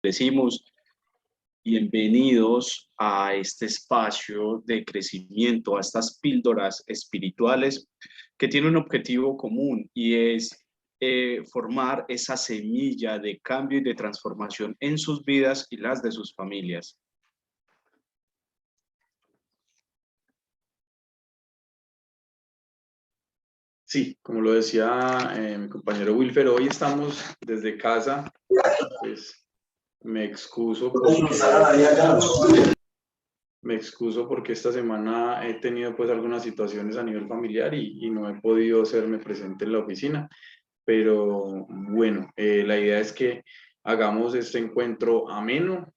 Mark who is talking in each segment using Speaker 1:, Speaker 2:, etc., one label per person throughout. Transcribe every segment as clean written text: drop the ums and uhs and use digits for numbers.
Speaker 1: Decimos bienvenidos a este espacio de crecimiento, a estas píldoras espirituales que tienen un objetivo común y es formar esa semilla de cambio y de transformación en sus vidas y las de sus familias.
Speaker 2: Sí, como lo decía mi compañero Wilfer, hoy estamos desde casa, pues me excuso porque esta semana he tenido pues algunas situaciones a nivel familiar y no he podido hacerme presente en la oficina, pero bueno, la idea es que hagamos este encuentro ameno.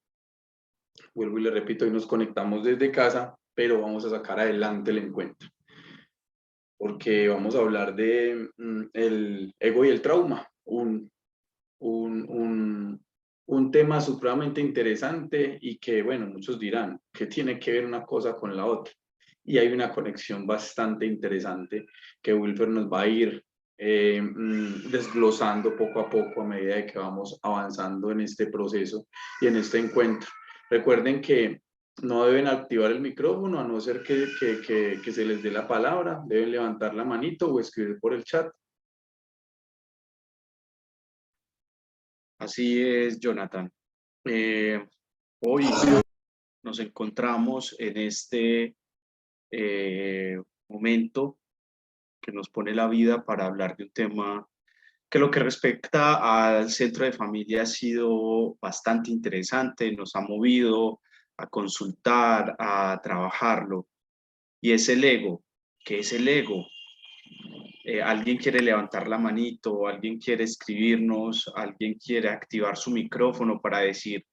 Speaker 2: Vuelvo y le repito, hoy nos conectamos desde casa, pero vamos a sacar adelante el encuentro, porque vamos a hablar de el ego y el trauma, un tema supremamente interesante y que, bueno, muchos dirán que tiene que ver una cosa con la otra. Y hay una conexión bastante interesante que Wilfer nos va a ir desglosando poco a poco a medida de que vamos avanzando en este proceso y en este encuentro. Recuerden que no deben activar el micrófono a no ser que se les dé la palabra, deben levantar la manito o escribir por el chat.
Speaker 1: Así es, Jonathan. Hoy nos encontramos en este momento que nos pone la vida para hablar de un tema que lo que respecta al centro de familia ha sido bastante interesante, nos ha movido a consultar, a trabajarlo, y es el ego. ¿Qué es el ego? Alguien quiere levantar la manito, alguien quiere escribirnos, alguien quiere activar su micrófono para decir,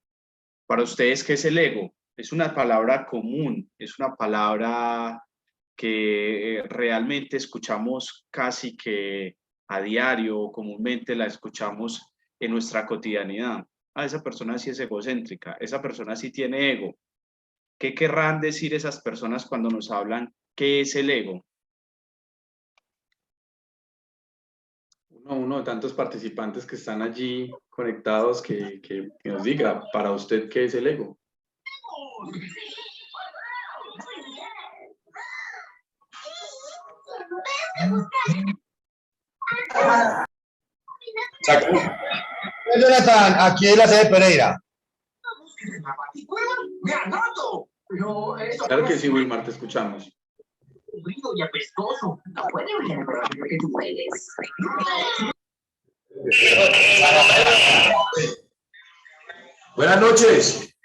Speaker 1: para ustedes, ¿qué es el ego? Es una palabra común, es una palabra que realmente escuchamos casi que a diario o comúnmente la escuchamos en nuestra cotidianidad. Ah, esa persona sí es egocéntrica, esa persona sí tiene ego. ¿Qué querrán decir esas personas cuando nos hablan qué es el ego?
Speaker 2: Uno de tantos participantes que están allí conectados que nos diga, para usted, ¿qué es el ego?
Speaker 3: Jonathan, aquí es la sede Pereira.
Speaker 2: Claro que sí, Wilmar, te escuchamos.
Speaker 4: Y apestoso. No puede oler lo que tú hueles.
Speaker 3: Buenas noches.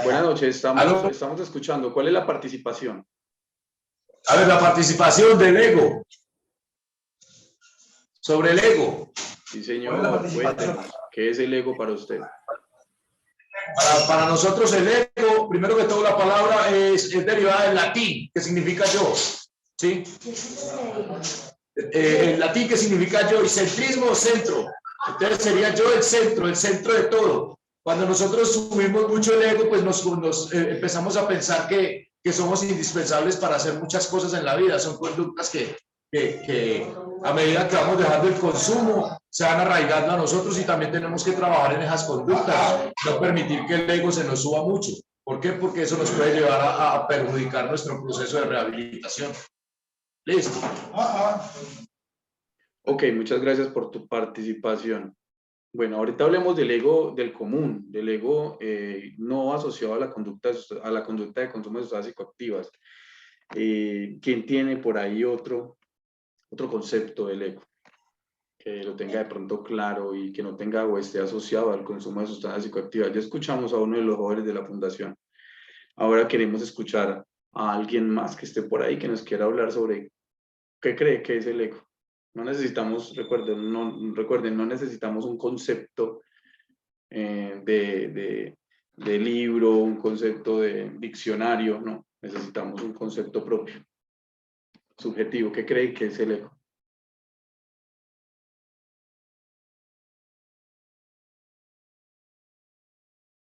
Speaker 2: Buenas noches, estamos escuchando. ¿Cuál es la participación?
Speaker 3: A ver, la participación del ego. Sobre el ego.
Speaker 2: Sí, señor. Cuéntenos, ¿qué es el ego para usted?
Speaker 3: Para nosotros el ego, primero que todo la palabra es derivada del latín, que significa yo. ¿Sí? El latín que significa yo y centrismo, centro. Entonces sería yo el centro de todo. Cuando nosotros subimos mucho el ego, pues nos empezamos a pensar que somos indispensables para hacer muchas cosas en la vida. Son conductas que a medida que vamos dejando el consumo, se van arraigando a nosotros y también tenemos que trabajar en esas conductas, no permitir que el ego se nos suba mucho. ¿Por qué? Porque eso nos puede llevar a perjudicar nuestro proceso de rehabilitación. Listo.
Speaker 2: Ok, muchas gracias por tu participación. Bueno, ahorita hablemos del ego del común, del ego no asociado a la conducta de consumo de sustancias psicoactivas. ¿Quién tiene por ahí otro concepto del ego? Que lo tenga de pronto claro y que no tenga o esté asociado al consumo de sustancias psicoactivas. Ya escuchamos a uno de los jóvenes de la fundación. Ahora queremos escuchar a alguien más que esté por ahí, que nos quiera hablar sobre qué cree que es el ego. No necesitamos, recuerden, no necesitamos un concepto de libro, un concepto de diccionario, no. Necesitamos un concepto propio, subjetivo. ¿Qué cree que es el ego?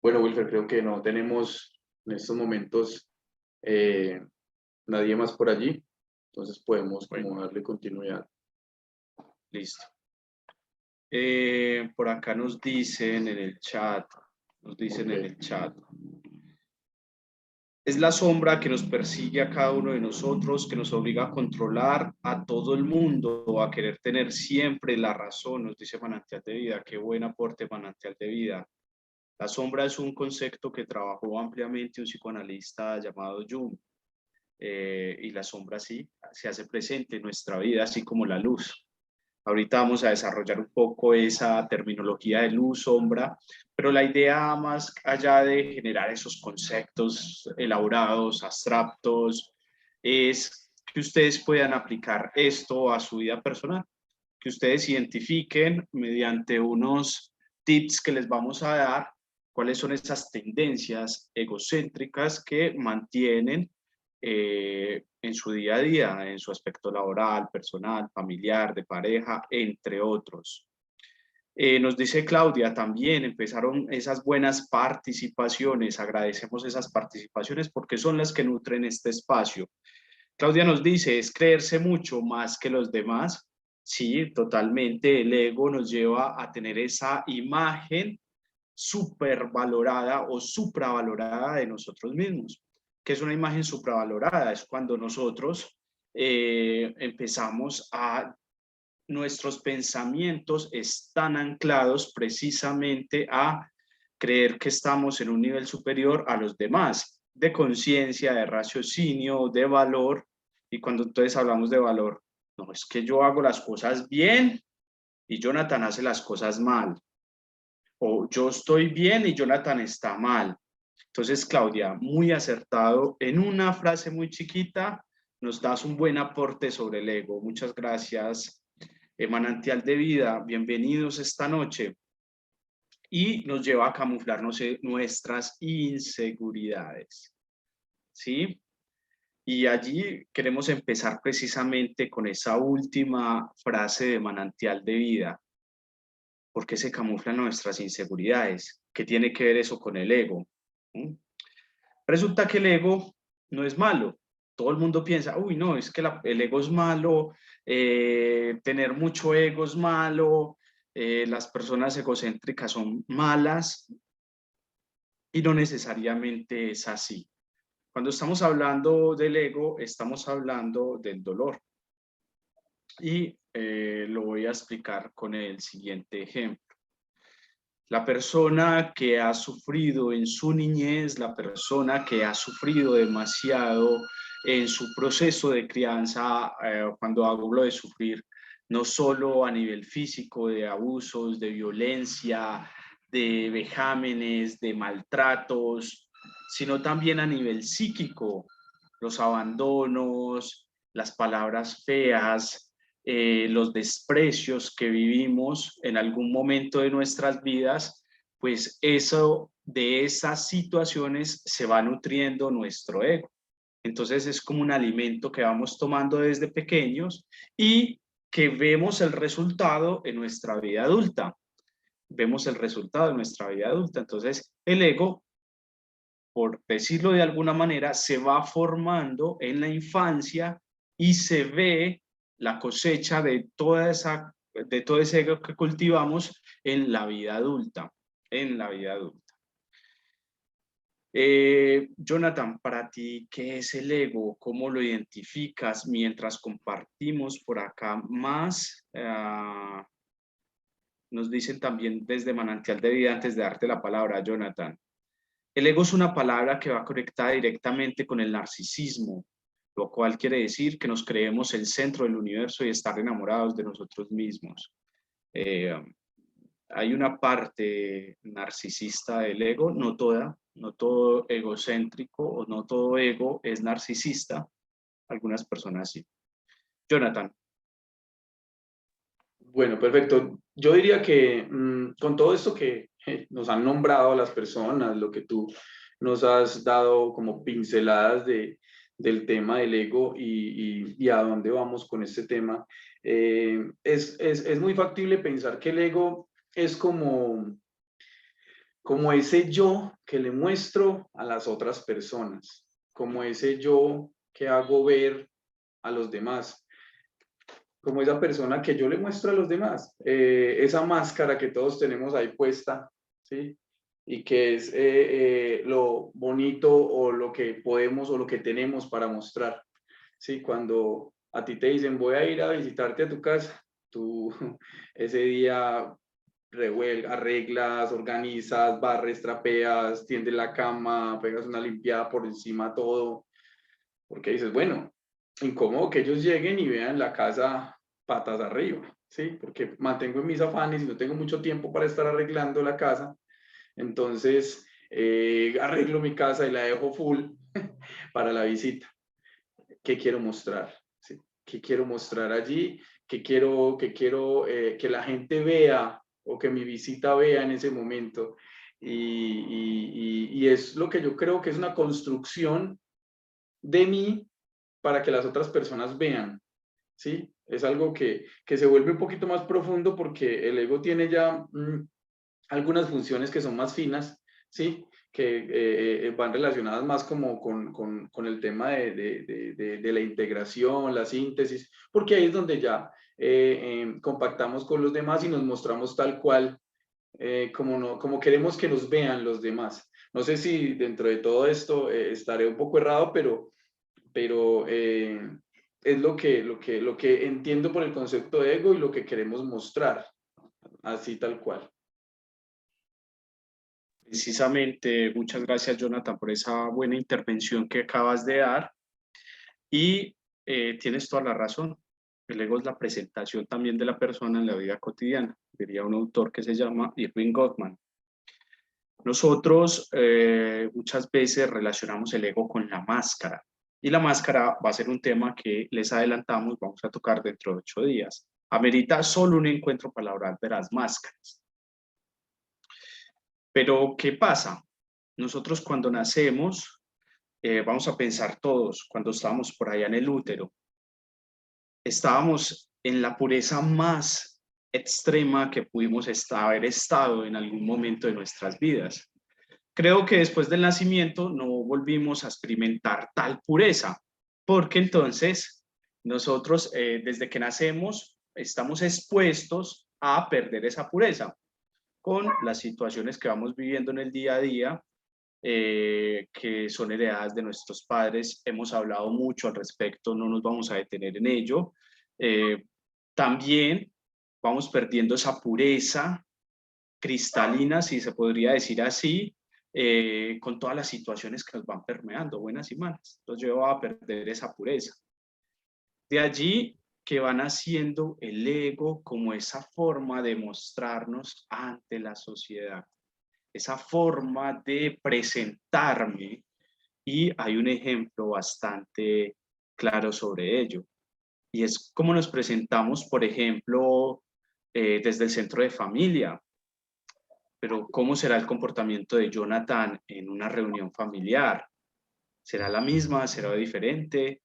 Speaker 2: Bueno, Wilfer, creo que no tenemos en estos momentos nadie más por allí. Entonces podemos
Speaker 1: Bueno.
Speaker 2: como darle continuidad.
Speaker 1: Listo. Por acá nos dicen en el chat, es la sombra que nos persigue a cada uno de nosotros, que nos obliga a controlar a todo el mundo, a querer tener siempre la razón, nos dice Manantial de Vida. Qué buen aporte, Manantial de Vida. La sombra es un concepto que trabajó ampliamente un psicoanalista llamado Jung. Y la sombra sí se hace presente en nuestra vida, así como la luz. Ahorita vamos a desarrollar un poco esa terminología de luz, sombra, pero la idea más allá de generar esos conceptos elaborados, abstractos, es que ustedes puedan aplicar esto a su vida personal, que ustedes identifiquen mediante unos tips que les vamos a dar cuáles son esas tendencias egocéntricas que mantienen en su día a día, en su aspecto laboral, personal, familiar, de pareja, entre otros. Nos dice Claudia, también empezaron esas buenas participaciones, agradecemos esas participaciones porque son las que nutren este espacio. Claudia nos dice, es creerse mucho más que los demás. Sí, totalmente, el ego nos lleva a tener esa imagen supervalorada o supravalorada de nosotros mismos. ¿Qué es una imagen supravalorada? Es cuando nosotros empezamos a, nuestros pensamientos están anclados precisamente a creer que estamos en un nivel superior a los demás, de conciencia, de raciocinio, de valor. Y cuando entonces hablamos de valor, no, es que yo hago las cosas bien y Jonathan hace las cosas mal. O yo estoy bien y Jonathan está mal. Entonces, Claudia, muy acertado. En una frase muy chiquita, nos das un buen aporte sobre el ego. Muchas gracias, Manantial de Vida. Bienvenidos esta noche. Y nos lleva a camuflar nuestras inseguridades. ¿Sí? Y allí queremos empezar precisamente con esa última frase de Manantial de Vida. ¿Por qué se camuflan nuestras inseguridades? ¿Qué tiene que ver eso con el ego? Resulta que el ego no es malo. Todo el mundo piensa, uy, no, es que el ego es malo, tener mucho ego es malo, las personas egocéntricas son malas, y no necesariamente es así. Cuando estamos hablando del ego, estamos hablando del dolor. Y lo voy a explicar con el siguiente ejemplo. La persona que ha sufrido en su niñez, la persona que ha sufrido demasiado en su proceso de crianza, cuando hablo de sufrir, no solo a nivel físico, de abusos, de violencia, de vejámenes, de maltratos, sino también a nivel psíquico, los abandonos, las palabras feas, los desprecios que vivimos en algún momento de nuestras vidas, pues eso, de esas situaciones se va nutriendo nuestro ego. Entonces es como un alimento que vamos tomando desde pequeños y que vemos el resultado en nuestra vida adulta. Vemos el resultado en nuestra vida adulta. Entonces el ego, por decirlo de alguna manera, se va formando en la infancia y se ve la cosecha de todo ese ego que cultivamos en la vida adulta, Jonathan, para ti, ¿qué es el ego? ¿Cómo lo identificas? Mientras compartimos por acá más, nos dicen también desde Manantial de Vida, antes de darte la palabra, Jonathan. El ego es una palabra que va conectada directamente con el narcisismo, lo cual quiere decir que nos creemos el centro del universo y estar enamorados de nosotros mismos. Hay una parte narcisista del ego, no toda, no todo egocéntrico o no todo ego es narcisista, algunas personas sí. Jonathan.
Speaker 2: Bueno, perfecto. Yo diría que con todo esto que nos han nombrado las personas, lo que tú nos has dado como pinceladas del tema del ego y a dónde vamos con este tema, es muy factible pensar que el ego es como ese yo que le muestro a las otras personas, como ese yo que hago ver a los demás, como esa persona que yo le muestro a los demás, esa máscara que todos tenemos ahí puesta, ¿sí? Y que es lo bonito o lo que podemos o lo que tenemos para mostrar, ¿sí? Cuando a ti te dicen voy a ir a visitarte a tu casa, tú ese día arreglas, organizas, barres, trapeas, tiendes la cama, pegas una limpiada por encima todo, porque dices, bueno, incómodo que ellos lleguen y vean la casa patas arriba, ¿sí? Porque mantengo en mis afanes y no tengo mucho tiempo para estar arreglando la casa, entonces arreglo mi casa y la dejo full para la visita. ¿Qué quiero mostrar? ¿Sí? ¿Qué quiero mostrar allí? ¿Qué quiero que la gente vea o que mi visita vea en ese momento? Y es lo que yo creo que es una construcción de mí para que las otras personas vean, ¿sí? Es algo que se vuelve un poquito más profundo porque el ego tiene ya algunas funciones que son más finas, ¿sí? Que van relacionadas más como con el tema de la integración, la síntesis, porque ahí es donde ya compactamos con los demás y nos mostramos tal cual como queremos que nos vean los demás. No sé si dentro de todo esto estaré un poco errado, pero es lo que entiendo por el concepto de ego y lo que queremos mostrar, así tal cual.
Speaker 1: Precisamente, muchas gracias, Jonathan, por esa buena intervención que acabas de dar. Y tienes toda la razón. El ego es la presentación también de la persona en la vida cotidiana, diría un autor que se llama Irving Goffman. Nosotros muchas veces relacionamos el ego con la máscara. Y la máscara va a ser un tema que les adelantamos, vamos a tocar dentro de 8 días. Amerita solo un encuentro palabral de las máscaras. Pero, ¿qué pasa? Nosotros cuando nacemos, vamos a pensar todos, cuando estábamos por allá en el útero, estábamos en la pureza más extrema que pudimos haber estado en algún momento de nuestras vidas. Creo que después del nacimiento no volvimos a experimentar tal pureza, porque entonces nosotros desde que nacemos estamos expuestos a perder esa pureza con las situaciones que vamos viviendo en el día a día, que son heredadas de nuestros padres. Hemos hablado mucho al respecto, no nos vamos a detener en ello. También vamos perdiendo esa pureza cristalina, si se podría decir así, con todas las situaciones que nos van permeando, buenas y malas. Entonces yo voy a perder esa pureza. De allí que van haciendo el ego como esa forma de mostrarnos ante la sociedad, esa forma de presentarme, y hay un ejemplo bastante claro sobre ello, y es cómo nos presentamos, por ejemplo, desde el centro de familia. Pero ¿cómo será el comportamiento de Jonathan en una reunión familiar? ¿Será la misma? ¿Será diferente?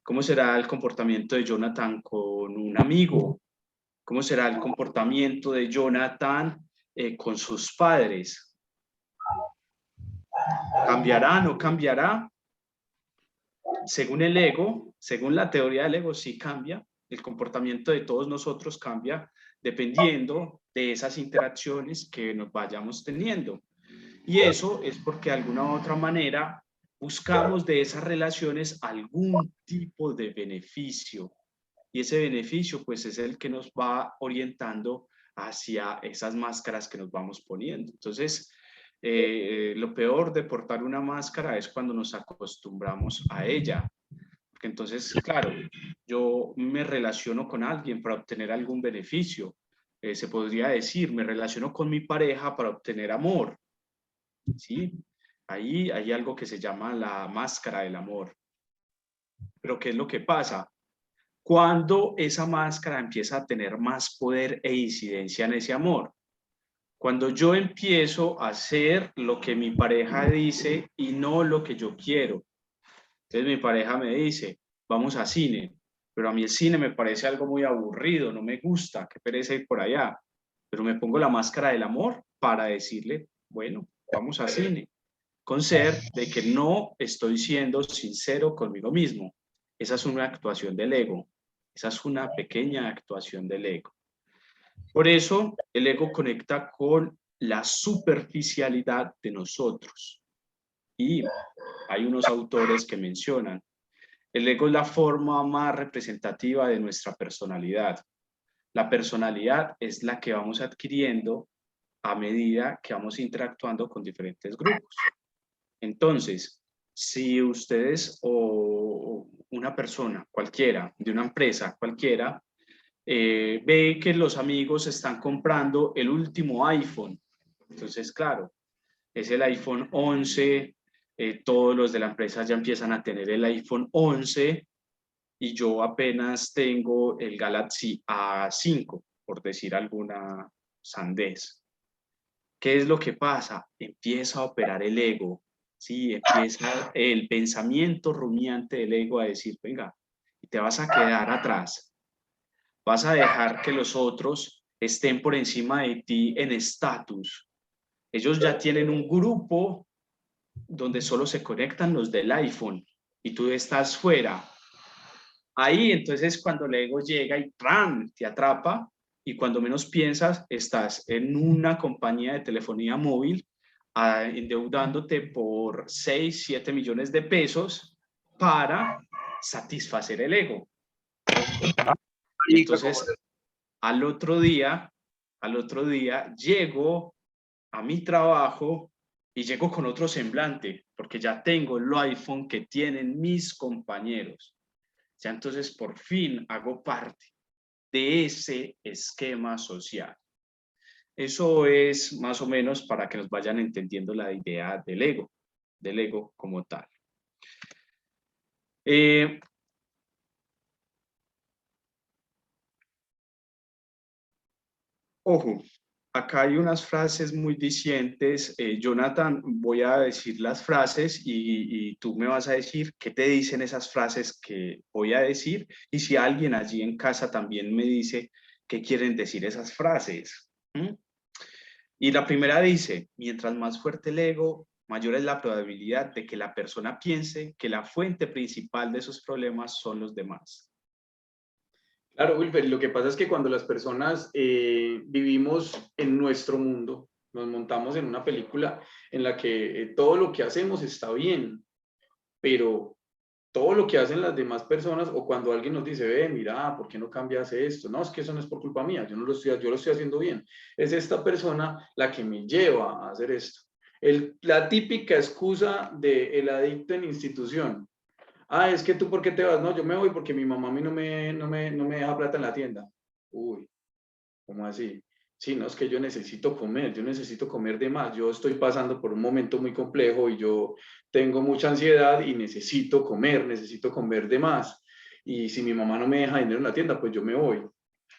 Speaker 1: ¿Cómo será el comportamiento de Jonathan con un amigo? ¿Cómo será el comportamiento de Jonathan con sus padres? ¿Cambiará? ¿No cambiará? Según el ego, según la teoría del ego, sí cambia. El comportamiento de todos nosotros cambia dependiendo de esas interacciones que nos vayamos teniendo. Y eso es porque de alguna u otra manera buscamos de esas relaciones algún tipo de beneficio. Y ese beneficio pues es el que nos va orientando hacia esas máscaras que nos vamos poniendo. Entonces, lo peor de portar una máscara es cuando nos acostumbramos a ella. Porque entonces, claro, yo me relaciono con alguien para obtener algún beneficio. Se podría decir, me relaciono con mi pareja para obtener amor. ¿Sí? Ahí hay algo que se llama la máscara del amor. Pero ¿qué es lo que pasa? Cuando esa máscara empieza a tener más poder e incidencia en ese amor. Cuando yo empiezo a hacer lo que mi pareja dice y no lo que yo quiero. Entonces mi pareja me dice, vamos a cine, pero a mí el cine me parece algo muy aburrido, no me gusta, qué pereza ir por allá. Pero me pongo la máscara del amor para decirle, bueno, vamos a cine. Con ser de que no estoy siendo sincero conmigo mismo. Esa es una actuación del ego. Esa es una pequeña actuación del ego. Por eso el ego conecta con la superficialidad de nosotros. Y hay unos autores que mencionan, el ego es la forma más representativa de nuestra personalidad. La personalidad es la que vamos adquiriendo a medida que vamos interactuando con diferentes grupos. Entonces, si ustedes o una persona cualquiera, de una empresa cualquiera, ve que los amigos están comprando el último iPhone, entonces, claro, es el iPhone 11, todos los de la empresa ya empiezan a tener el iPhone 11 y yo apenas tengo el Galaxy A5, por decir alguna sandez. ¿Qué es lo que pasa? Empieza a operar el ego, ¿sí? Empieza el pensamiento rumiante del ego a decir, venga, te vas a quedar atrás, vas a dejar que los otros estén por encima de ti en estatus. Ellos ya tienen un grupo donde solo se conectan los del iPhone y tú estás fuera. Ahí entonces cuando el ego llega y ¡pram!, te atrapa y cuando menos piensas estás en una compañía de telefonía móvil endeudándote por 6, 7 millones de pesos para satisfacer el ego. Entonces al otro día llego a mi trabajo y llego con otro semblante porque ya tengo el iPhone que tienen mis compañeros. Ya entonces por fin hago parte de ese esquema social. Eso es más o menos para que nos vayan entendiendo la idea del ego como tal. Ojo, acá hay unas frases muy dicientes. Jonathan, voy a decir las frases y tú me vas a decir qué te dicen esas frases que voy a decir y si alguien allí en casa también me dice qué quieren decir esas frases. Y la primera dice, mientras más fuerte el ego, mayor es la probabilidad de que la persona piense que la fuente principal de sus problemas son los demás.
Speaker 2: Claro, Wilfer, lo que pasa es que cuando las personas vivimos en nuestro mundo, nos montamos en una película en la que todo lo que hacemos está bien, pero todo lo que hacen las demás personas o cuando alguien nos dice, ve, mira, ¿por qué no cambias esto? No, es que eso no es por culpa mía, yo lo estoy haciendo bien. Es esta persona la que me lleva a hacer esto. La típica excusa del adicto en institución. Ah, es que tú, ¿por qué te vas? No, yo me voy porque mi mamá a mí no me deja plata en la tienda. Uy, ¿cómo así? Sí, no, es que yo necesito comer de más. Yo estoy pasando por un momento muy complejo y yo tengo mucha ansiedad y necesito comer de más. Y si mi mamá no me deja dinero en la tienda, pues yo me voy.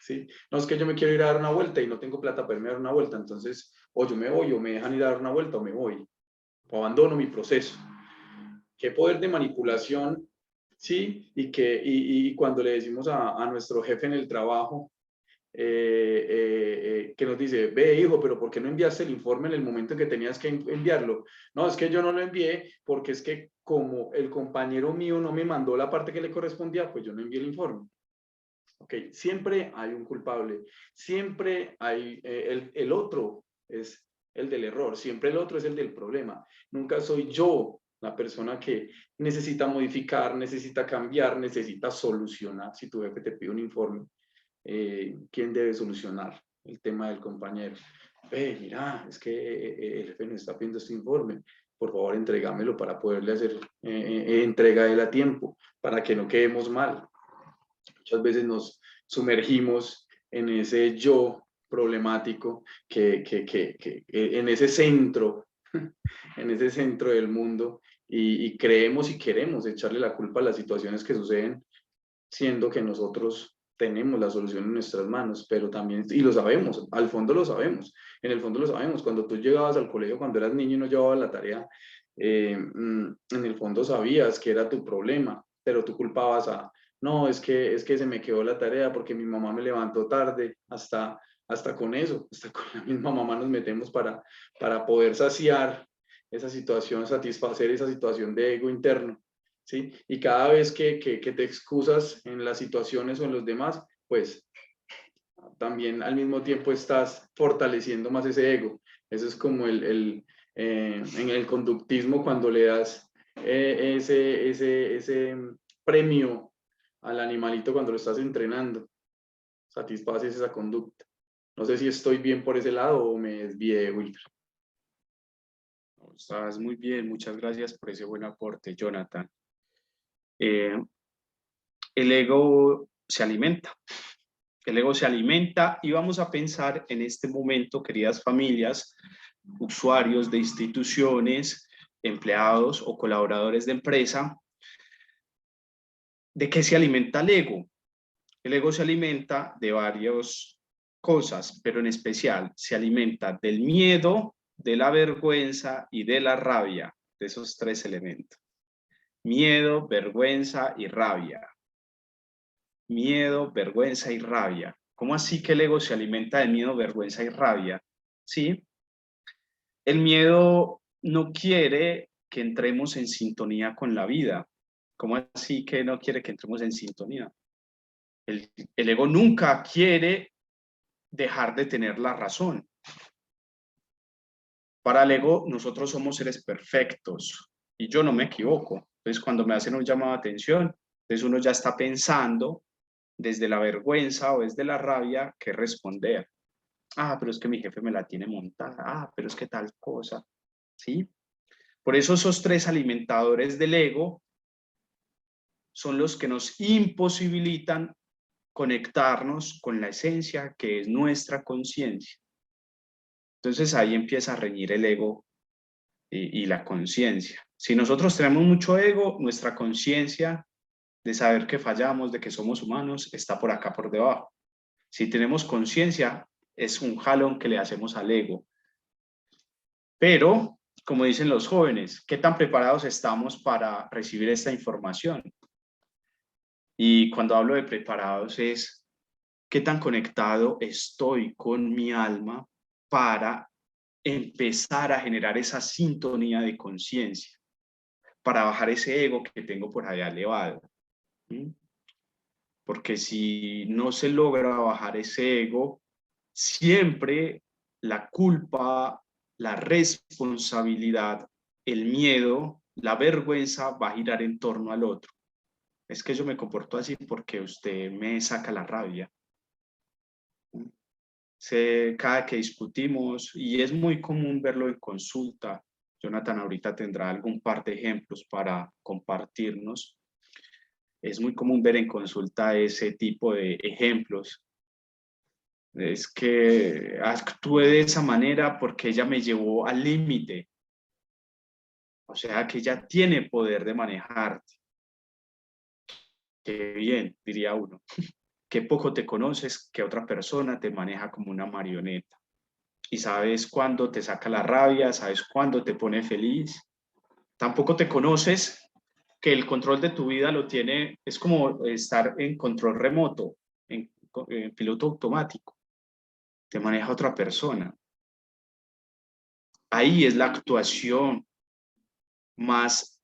Speaker 2: ¿Sí? No, es que yo me quiero ir a dar una vuelta y no tengo plata para irme a dar una vuelta. Entonces, o yo me voy o me dejan ir a dar una vuelta o me voy. O abandono mi proceso. Qué poder de manipulación, ¿sí? Y cuando le decimos a nuestro jefe en el trabajo, que nos dice, ve hijo, pero ¿por qué no enviaste el informe en el momento en que tenías que enviarlo? No, es que yo no lo envié porque es que como el compañero mío no me mandó la parte que le correspondía, pues yo no envié el informe. Ok, siempre hay un culpable, siempre hay el otro es el del error, siempre el otro es el del problema. Nunca soy yo la persona que necesita modificar, necesita cambiar, necesita solucionar. Si tu jefe te pide un informe, ¿quién debe solucionar el tema del compañero? Mira, es que el jefe nos está pidiendo este informe, por favor entrégamelo para poderle hacer entrega de él a tiempo, para que no quedemos mal. Muchas veces nos sumergimos en ese yo problemático en ese centro, en ese centro del mundo y creemos y queremos echarle la culpa a las situaciones que suceden, siendo que nosotros tenemos la solución en nuestras manos, pero también, y lo sabemos, al fondo lo sabemos, en el fondo lo sabemos, cuando tú llegabas al colegio cuando eras niño y no llevabas la tarea, en el fondo sabías que era tu problema, pero tú culpabas a, no, es que se me quedó la tarea porque mi mamá me levantó tarde, hasta con eso, hasta con la misma mamá nos metemos para poder saciar esa situación, satisfacer esa situación de ego interno. ¿sí? Y cada vez que te excusas en las situaciones o en los demás, pues también al mismo tiempo estás fortaleciendo más ese ego. Eso es como en el conductismo, cuando le das ese premio al animalito cuando lo estás entrenando, satisfaces esa conducta. No sé si estoy bien por ese lado o me desvié, Wilker.
Speaker 1: Estás muy bien, muchas gracias por ese buen aporte, Jonathan. El ego se alimenta. El ego se alimenta y vamos a pensar en este momento, queridas familias, usuarios de instituciones, empleados o colaboradores de empresa, ¿de qué se alimenta el ego? El ego se alimenta de varias cosas, pero en especial se alimenta del miedo, de la vergüenza y de la rabia, de esos tres elementos. Miedo, vergüenza y rabia. Miedo, vergüenza y rabia. ¿Cómo así que el ego se alimenta de miedo, vergüenza y rabia? Sí, el miedo no quiere que entremos en sintonía con la vida. ¿Cómo así que no quiere que entremos en sintonía? El ego nunca quiere dejar de tener la razón. Para el ego, nosotros somos seres perfectos y yo no me equivoco. Entonces, cuando me hacen un llamado de atención, entonces uno ya está pensando desde la vergüenza o desde la rabia qué responder. Ah, pero es que mi jefe me la tiene montada. Ah, pero es que tal cosa. ¿Sí? Por eso esos tres alimentadores del ego son los que nos imposibilitan conectarnos con la esencia que es nuestra conciencia. Entonces ahí empieza a reñir el ego y la conciencia. Si nosotros tenemos mucho ego, nuestra conciencia de saber que fallamos, de que somos humanos, está por acá por debajo. Si tenemos conciencia, es un jalón que le hacemos al ego. Pero, como dicen los jóvenes, ¿qué tan preparados estamos para recibir esta información? Y cuando hablo de preparados es qué tan conectado estoy con mi alma para empezar a generar esa sintonía de conciencia, para bajar ese ego que tengo por allá elevado. ¿Sí? Porque si no se logra bajar ese ego, siempre la culpa, la responsabilidad, el miedo, la vergüenza va a girar en torno al otro. Es que yo me comporto así porque usted me saca la rabia. Cada que discutimos, y es muy común verlo en consulta, Jonathan ahorita tendrá algún par de ejemplos para compartirnos. Es muy común ver en consulta ese tipo de ejemplos. Es que actué de esa manera porque ella me llevó al límite. O sea, que ella tiene poder de manejarte. Qué bien, diría uno. Qué poco te conoces que otra persona te maneja como una marioneta. Y sabes cuándo te saca la rabia, sabes cuándo te pone feliz. Tampoco te conoces que el control de tu vida lo tiene, es como estar en control remoto, en piloto automático. Te maneja otra persona. Ahí es la actuación más,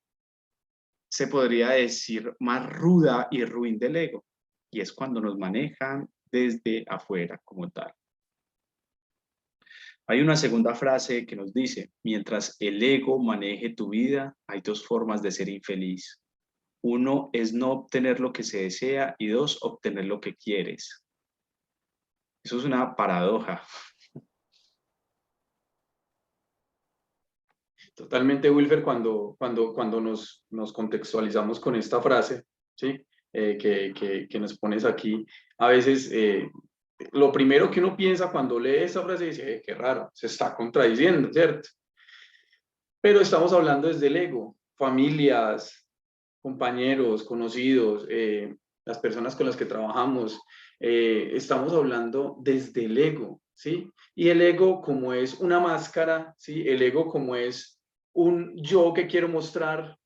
Speaker 1: se podría decir, más ruda y ruin del ego. Y es cuando nos manejan desde afuera como tal. Hay una segunda frase que nos dice, mientras el ego maneje tu vida, hay dos formas de ser infeliz. Uno es no obtener lo que se desea y dos, obtener lo que quieres. Eso es una paradoja.
Speaker 2: Totalmente, Wilfer, cuando nos contextualizamos con esta frase, ¿sí? Que nos pones aquí, a veces lo primero que uno piensa cuando lee esta frase dice, qué raro, se está contradiciendo, ¿cierto? Pero estamos hablando desde el ego, familias, compañeros, conocidos, las personas con las que trabajamos, estamos hablando desde el ego, ¿sí? Y el ego como es una máscara, ¿sí? El ego como es un yo que quiero mostrar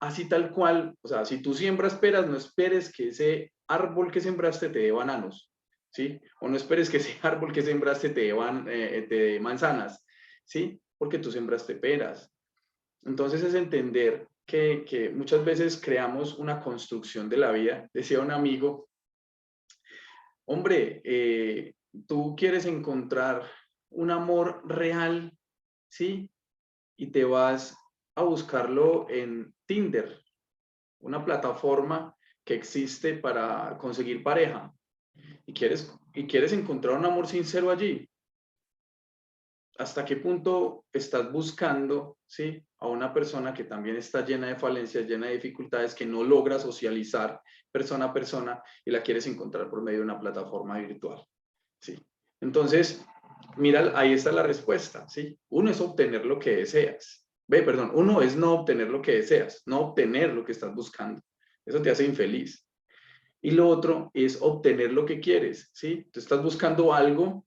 Speaker 2: así tal cual, o sea, si tú siembras peras, no esperes que ese árbol que sembraste te dé bananos, ¿sí? O no esperes que ese árbol que sembraste te dé manzanas, ¿sí? Porque tú sembraste peras. Entonces es entender que muchas veces creamos una construcción de la vida. Decía un amigo, hombre, tú quieres encontrar un amor real, ¿sí? Y te vas a buscarlo en Tinder, una plataforma que existe para conseguir pareja. Y quieres encontrar un amor sincero allí. ¿Hasta qué punto estás buscando, ¿sí?, a una persona que también está llena de falencias, llena de dificultades, que no logra socializar persona a persona y la quieres encontrar por medio de una plataforma virtual? ¿Sí? Entonces, mira, ahí está la respuesta, ¿sí? Uno es obtener lo que deseas. Uno es no obtener lo que deseas, no obtener lo que estás buscando. Eso te hace infeliz. Y lo otro es obtener lo que quieres, ¿sí? Tú estás buscando algo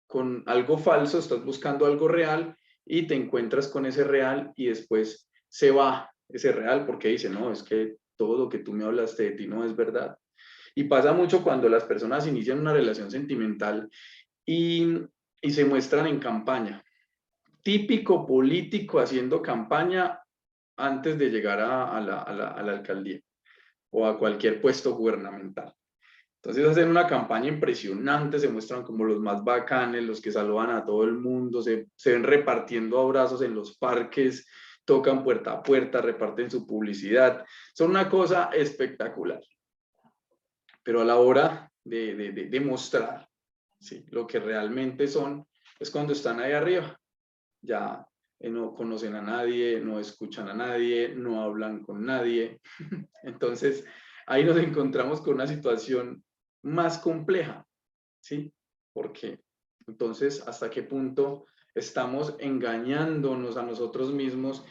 Speaker 2: con algo falso, estás buscando algo real y te encuentras con ese real y después se va ese real porque dice, no, es que todo lo que tú me hablaste de ti no es verdad. Y pasa mucho cuando las personas inician una relación sentimental y se muestran en campaña. Típico político haciendo campaña antes de llegar a la alcaldía o a cualquier puesto gubernamental. Entonces hacen una campaña impresionante, se muestran como los más bacanes, los que saludan a todo el mundo, se ven repartiendo abrazos en los parques, tocan puerta a puerta, reparten su publicidad. Son una cosa espectacular. Pero a la hora de mostrar, ¿sí?, lo que realmente son, es cuando están ahí arriba. Ya no conocen a nadie, no escuchan a nadie, no hablan con nadie. Entonces ahí nos encontramos con una situación más compleja, ¿sí? Porque entonces, ¿hasta qué punto estamos engañándonos a nosotros mismos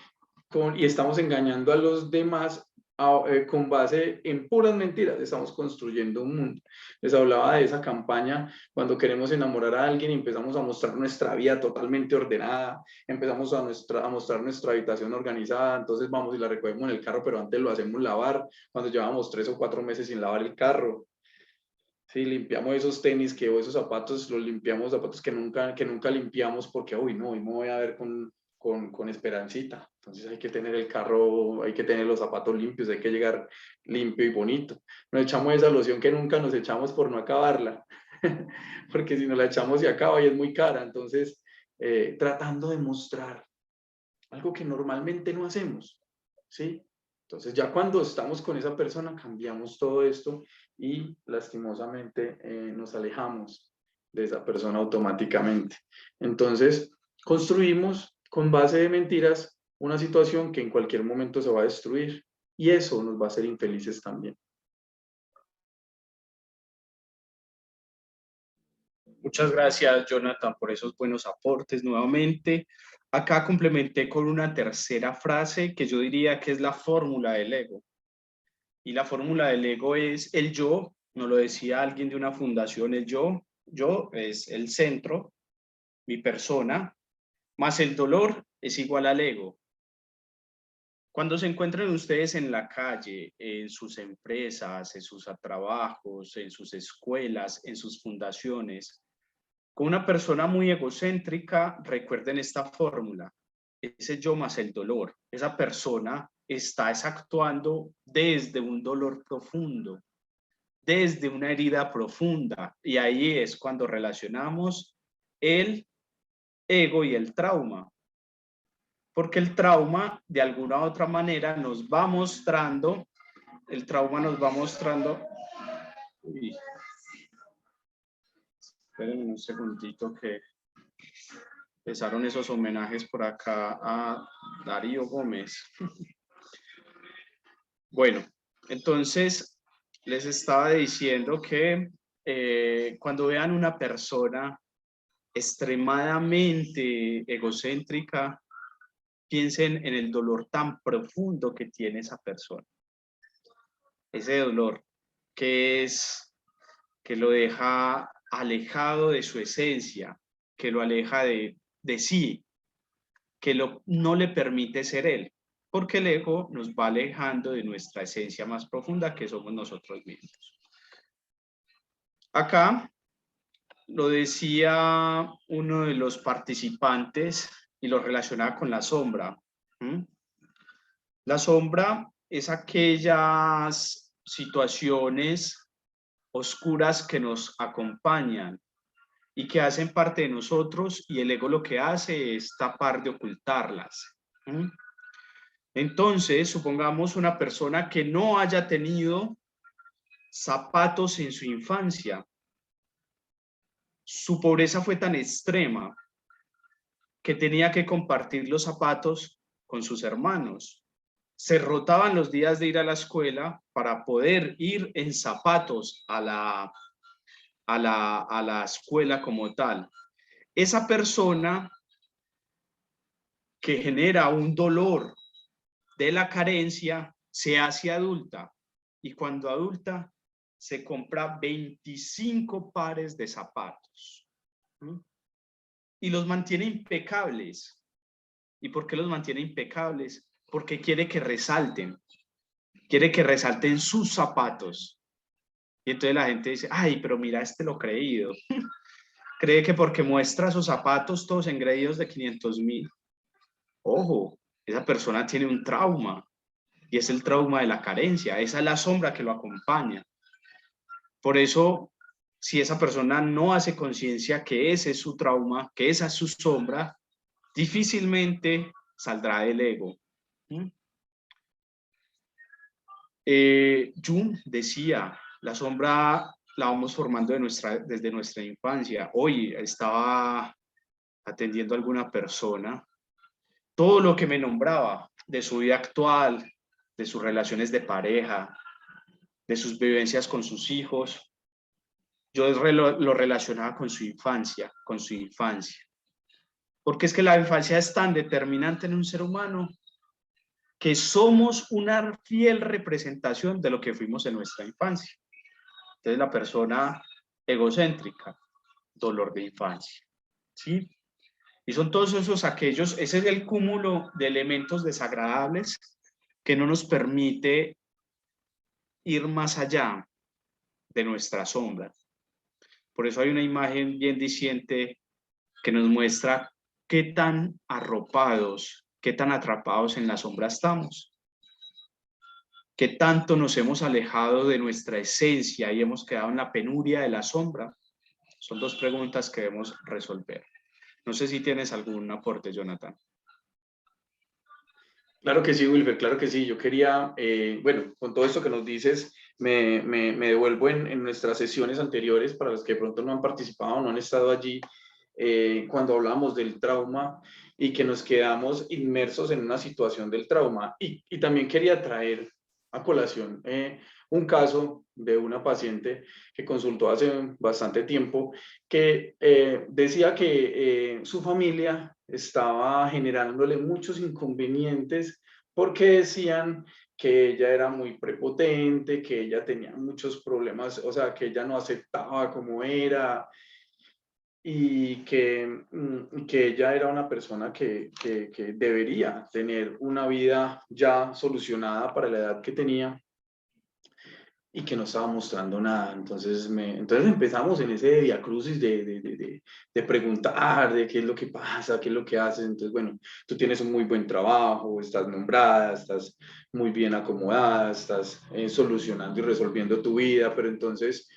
Speaker 2: y estamos engañando a los demás con base en puras mentiras? Estamos construyendo un mundo. Les hablaba de esa campaña cuando queremos enamorar a alguien y empezamos a mostrar nuestra vida totalmente ordenada, empezamos a mostrar nuestra habitación organizada, entonces vamos y la recogemos en el carro, pero antes lo hacemos lavar, cuando llevamos 3 o 4 meses sin lavar el carro. Sí, limpiamos esos tenis o esos zapatos, los limpiamos, zapatos que nunca limpiamos porque, uy, no, hoy me voy a ver con Esperancita. Entonces hay que tener el carro, hay que tener los zapatos limpios, hay que llegar limpio y bonito. Nos echamos esa loción que nunca nos echamos por no acabarla, porque si nos la echamos se acaba y es muy cara. Entonces, tratando de mostrar algo que normalmente no hacemos, ¿sí? Entonces ya cuando estamos con esa persona cambiamos todo esto y lastimosamente nos alejamos de esa persona automáticamente. Entonces construimos con base de mentiras una situación que en cualquier momento se va a destruir y eso nos va a hacer infelices también.
Speaker 1: Muchas gracias, Jonathan, por esos buenos aportes nuevamente. Acá complementé con una tercera frase que yo diría que es la fórmula del ego. Y la fórmula del ego es el yo, nos lo decía alguien de una fundación, el yo es el centro, mi persona, más el dolor es igual al ego. Cuando se encuentran ustedes en la calle, en sus empresas, en sus trabajos, en sus escuelas, en sus fundaciones, con una persona muy egocéntrica, recuerden esta fórmula, ese yo más el dolor. Esa persona está actuando desde un dolor profundo, desde una herida profunda, y ahí es cuando relacionamos el ego y el trauma, porque el trauma de alguna u otra manera nos va mostrando, uy, espérenme un segundito que empezaron esos homenajes por acá a Darío Gómez. Bueno, entonces les estaba diciendo que cuando vean una persona extremadamente egocéntrica, piensen en el dolor tan profundo que tiene esa persona. Ese dolor que lo deja alejado de su esencia, que lo aleja de sí, que no le permite ser él, porque el ego nos va alejando de nuestra esencia más profunda, que somos nosotros mismos. Acá lo decía uno de los participantes y lo relacionaba con la sombra. La sombra es aquellas situaciones oscuras que nos acompañan y que hacen parte de nosotros, y el ego lo que hace es tapar de ocultarlas. Entonces, supongamos una persona que no haya tenido zapatos en su infancia. Su pobreza fue tan extrema que tenía que compartir los zapatos con sus hermanos. Se rotaban los días de ir a la escuela para poder ir en zapatos a la escuela como tal. Esa persona que genera un dolor de la carencia se hace adulta, y cuando adulta se compra 25 pares de zapatos y los mantiene impecables. ¿Y por qué los mantiene impecables? Porque quiere que resalten sus zapatos. Y entonces la gente dice, ay, pero mira lo creído. Cree que porque muestra sus zapatos todos engreídos de 500.000. Ojo, esa persona tiene un trauma, y es el trauma de la carencia. Esa es la sombra que lo acompaña. Por eso, si esa persona no hace conciencia que ese es su trauma, que esa es su sombra, difícilmente saldrá del ego. Jung decía, la sombra la vamos formando desde nuestra infancia. Hoy estaba atendiendo a alguna persona, todo lo que me nombraba de su vida actual, de sus relaciones de pareja, de sus vivencias con sus hijos, yo lo relacionaba con su infancia, Porque es que la infancia es tan determinante en un ser humano, que somos una fiel representación de lo que fuimos en nuestra infancia. Entonces, la persona egocéntrica, dolor de infancia, ¿sí? Y son todos ese es el cúmulo de elementos desagradables que no nos permite ir más allá de nuestra sombra. Por eso hay una imagen bien diciente que nos muestra qué tan arropados, qué tan atrapados en la sombra estamos, qué tanto nos hemos alejado de nuestra esencia y hemos quedado en la penuria de la sombra. Son dos preguntas que debemos resolver. No sé si tienes algún aporte, Jonathan.
Speaker 2: Claro que sí, Wilfer, claro que sí. Yo quería, bueno, con todo esto que nos dices, me devuelvo en nuestras sesiones anteriores, para los que de pronto no han participado, no han estado allí, cuando hablamos del trauma y que nos quedamos inmersos en una situación del trauma. Y también quería traer a colación un caso de una paciente que consultó hace bastante tiempo, que decía que su familia estaba generándole muchos inconvenientes porque decían que ella era muy prepotente, que ella tenía muchos problemas, o sea, que ella no aceptaba como era, y que ella era una persona que debería tener una vida ya solucionada para la edad que tenía, y que no estaba mostrando nada. Entonces empezamos en ese viacrucis de preguntar de qué es lo que pasa, qué es lo que haces. Entonces, bueno, tú tienes un muy buen trabajo, estás nombrada, estás muy bien acomodada, estás solucionando y resolviendo tu vida, pero entonces,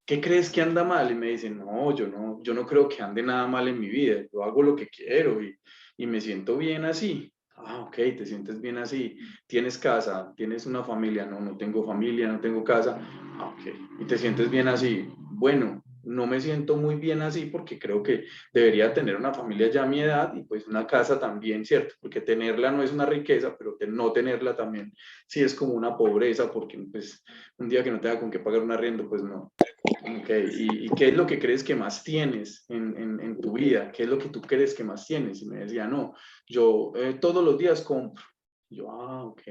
Speaker 2: ¿qué crees que anda mal? Y me dicen, no, yo no creo que ande nada mal en mi vida, yo hago lo que quiero y me siento bien así. Ah, ok, te sientes bien así. ¿Tienes casa? ¿Tienes una familia? No, no tengo familia, no tengo casa. Ah, ok. ¿Y te sientes bien así? Bueno, no me siento muy bien así porque creo que debería tener una familia ya a mi edad y pues una casa también, ¿cierto? Porque tenerla no es una riqueza, pero no tenerla también sí es como una pobreza, porque pues un día que no tenga con qué pagar un arriendo, pues no. Ok, ¿y qué es lo que crees que más tienes en tu vida? ¿Qué es lo que tú crees que más tienes? Y me decía, no, yo todos los días compro. Yo, ah, ok.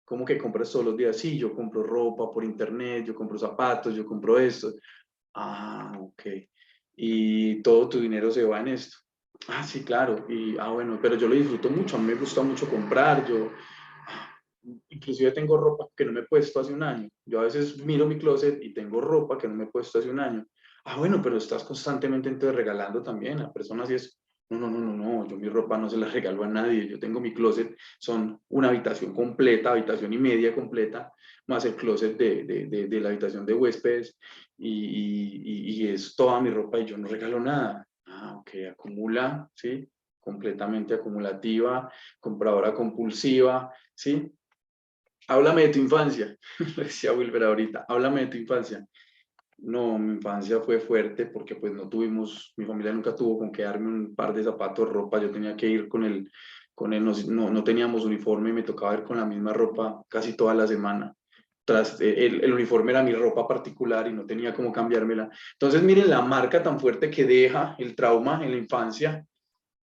Speaker 2: ¿Cómo que compras todos los días? Sí, yo compro ropa por internet, yo compro zapatos, yo compro esto. Ah, ok. Y todo tu dinero se va en esto. Ah, sí, claro. Y, bueno, pero yo lo disfruto mucho, a mí me gusta mucho comprar, inclusive tengo ropa que no me he puesto hace un año. Yo a veces miro mi closet y tengo ropa que no me he puesto hace un año. Ah, bueno, pero estás constantemente entonces regalando también a personas y eso. No, yo mi ropa no se la regalo a nadie, yo tengo mi closet, son una habitación completa, habitación y media completa, más el closet de la habitación de huéspedes, y es toda mi ropa y yo no regalo nada. Ah, ok, acumula, ¿sí? Completamente acumulativa, compradora compulsiva, ¿sí? Háblame de tu infancia, decía Wilber ahorita, háblame de tu infancia. No, mi infancia fue fuerte porque pues no tuvimos, mi familia nunca tuvo con qué darme un par de zapatos, ropa, yo tenía que ir no teníamos uniforme y me tocaba ir con la misma ropa casi toda la semana. El uniforme era mi ropa particular y no tenía cómo cambiármela. Entonces miren la marca tan fuerte que deja el trauma en la infancia,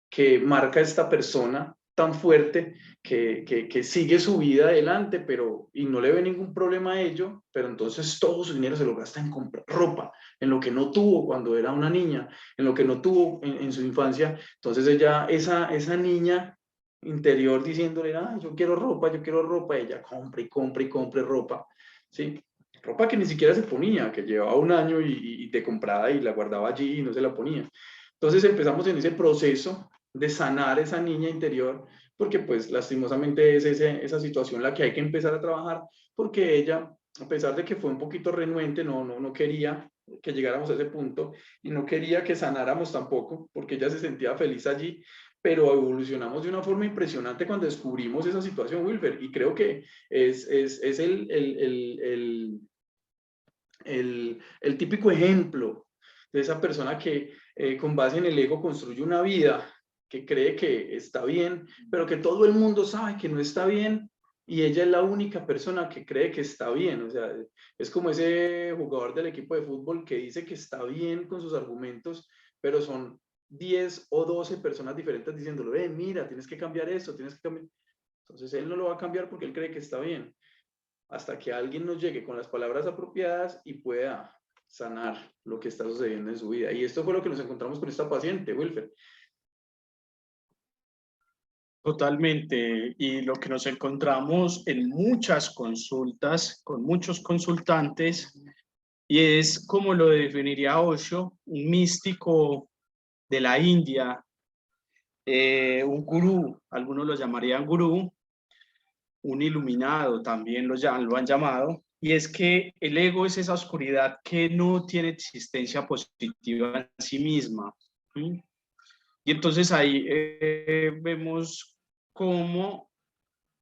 Speaker 2: que marca esta persona tan fuerte que sigue su vida adelante, y no le ve ningún problema a ello, pero entonces todo su dinero se lo gasta en comprar ropa, en lo que no tuvo cuando era una niña, en lo que no tuvo en su infancia. Entonces esa niña interior diciéndole, yo quiero ropa, ella compra y compra y compra ropa, ¿sí? Ropa que ni siquiera se ponía, que llevaba un año y de comprada y la guardaba allí y no se la ponía. Entonces empezamos en ese proceso de sanar esa niña interior, porque pues lastimosamente es esa situación la que hay que empezar a trabajar, porque ella, a pesar de que fue un poquito renuente, no quería que llegáramos a ese punto y no quería que sanáramos tampoco, porque ella se sentía feliz allí, pero evolucionamos de una forma impresionante cuando descubrimos esa situación, Wilfer, y creo que es el típico ejemplo de esa persona que con base en el ego construye una vida que cree que está bien, pero que todo el mundo sabe que no está bien y ella es la única persona que cree que está bien. O sea, es como ese jugador del equipo de fútbol que dice que está bien con sus argumentos, pero son 10 o 12 personas diferentes diciéndole, mira, tienes que cambiar esto, tienes que cambiar. Entonces él no lo va a cambiar porque él cree que está bien, hasta que alguien nos llegue con las palabras apropiadas y pueda sanar lo que está sucediendo en su vida. Y esto fue lo que nos encontramos con esta paciente, Wilfer.
Speaker 1: Totalmente. Y lo que nos encontramos en muchas consultas con muchos consultantes, y es como lo definiría Osho, un místico de la India, un gurú, algunos lo llamarían gurú, un iluminado también lo han llamado, y es que el ego es esa oscuridad que no tiene existencia positiva en sí misma. ¿Sí? Y entonces ahí vemos cómo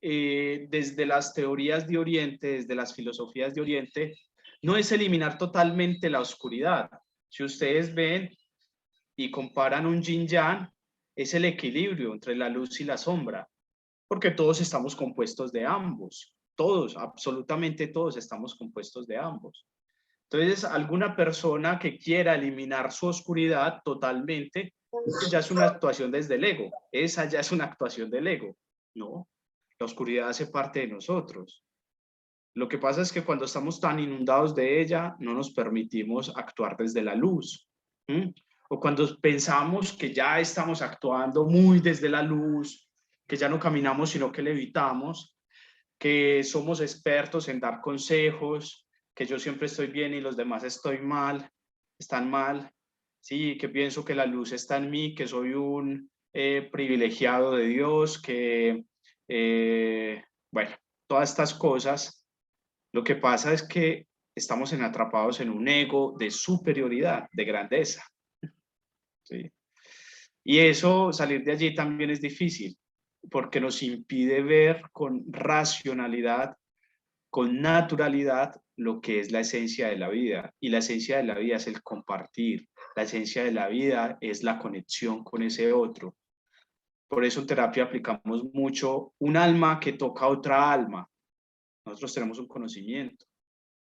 Speaker 1: desde las teorías de Oriente, desde las filosofías de Oriente, no es eliminar totalmente la oscuridad. Si ustedes ven y comparan un yin-yang, es el equilibrio entre la luz y la sombra, porque todos estamos compuestos de ambos, todos, absolutamente todos estamos compuestos de ambos. Entonces, alguna persona que quiera eliminar su oscuridad totalmente, pues ya es una actuación desde el ego, esa ya es una actuación del ego, ¿no? La oscuridad hace parte de nosotros. Lo que pasa es que cuando estamos tan inundados de ella, no nos permitimos actuar desde la luz. ¿Mm? O cuando pensamos que ya estamos actuando muy desde la luz, que ya no caminamos, sino que levitamos, que somos expertos en dar consejos, que yo siempre estoy bien y los demás están mal. Sí, que pienso que la luz está en mí, que soy un privilegiado de Dios, bueno, todas estas cosas. Lo que pasa es que estamos atrapados en un ego de superioridad, de grandeza. ¿Sí? Y eso, salir de allí también es difícil, porque nos impide ver con racionalidad, con naturalidad, lo que es la esencia de la vida. Y la esencia de la vida es el compartir. La esencia de la vida es la conexión con ese otro. Por eso en terapia aplicamos mucho un alma que toca a otra alma. Nosotros tenemos un conocimiento,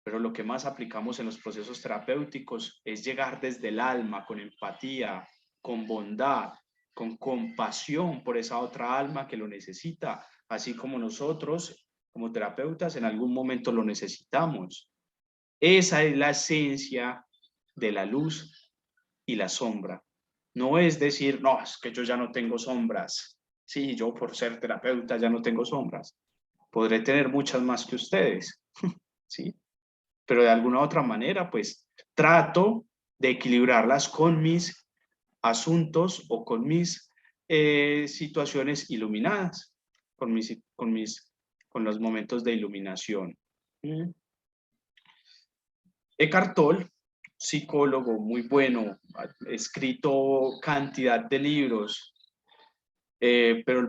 Speaker 1: pero lo que más aplicamos en los procesos terapéuticos es llegar desde el alma, con empatía, con bondad, con compasión por esa otra alma que lo necesita, así como nosotros, como terapeutas, en algún momento lo necesitamos. Esa es la esencia de la luz y la sombra. No es decir, no, es que yo ya no tengo sombras. Sí, yo por ser terapeuta ya no tengo sombras. Podré tener muchas más que ustedes, ¿sí? Pero de alguna otra manera, pues trato de equilibrarlas con mis asuntos o con mis situaciones iluminadas, con los momentos de iluminación. Eckhart Tolle, psicólogo muy bueno, ha escrito cantidad de libros, pero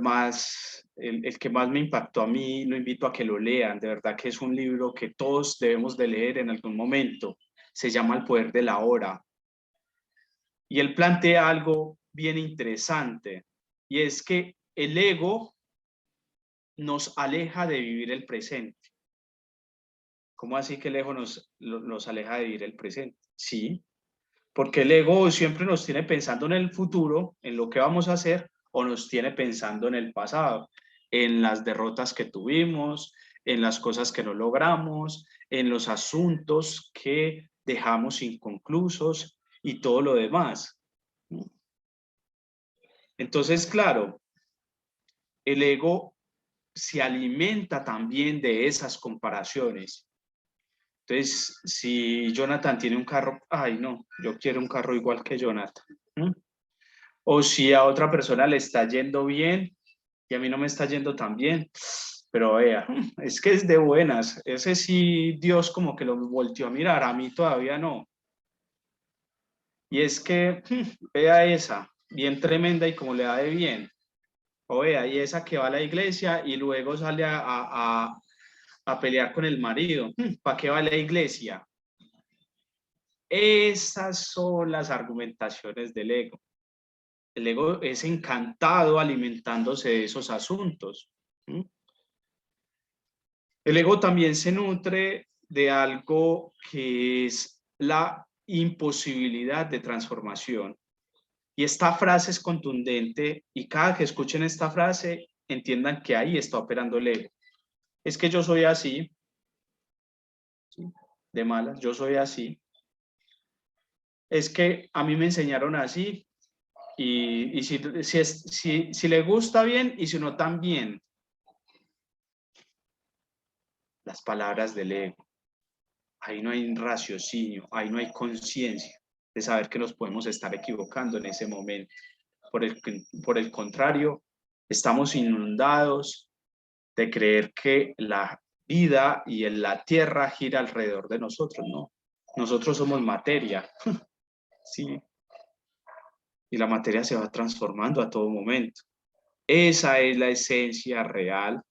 Speaker 1: el que más me impactó a mí, lo invito a que lo lean, de verdad que es un libro que todos debemos de leer en algún momento, se llama El poder de la hora, y él plantea algo bien interesante, y es que el ego nos aleja de vivir el presente. ¿Cómo así que el ego nos aleja de vivir el presente? Sí, porque el ego siempre nos tiene pensando en el futuro, en lo que vamos a hacer, o nos tiene pensando en el pasado, en las derrotas que tuvimos, en las cosas que no logramos, en los asuntos que dejamos inconclusos y todo lo demás. Entonces, claro, el ego se alimenta también de esas comparaciones. Entonces, si Jonathan tiene un carro, ay no, yo quiero un carro igual que Jonathan. O si a otra persona le está yendo bien y a mí no me está yendo tan bien, pero vea, es que es de buenas. Ese sí, Dios como que lo volteó a mirar, a mí todavía no. Y es que, vea esa, bien tremenda y como le da de bien. O vea, y esa que va a la iglesia y luego sale a pelear con el marido. ¿Para qué va a la iglesia? Esas son las argumentaciones del ego. El ego es encantado alimentándose de esos asuntos. El ego también se nutre de algo que es la imposibilidad de transformación. Y esta frase es contundente y cada que escuchen esta frase entiendan que ahí está operando el ego. Es que yo soy así, ¿sí? De malas, yo soy así. Es que a mí me enseñaron así y si le gusta bien y si no también. Las palabras del ego. Ahí no hay raciocinio, ahí no hay conciencia de saber que nos podemos estar equivocando en ese momento. Por el contrario, estamos inundados de creer que la vida y la tierra gira alrededor de nosotros, ¿no? Nosotros somos materia, sí, y la materia se va transformando a todo momento. Esa es la esencia real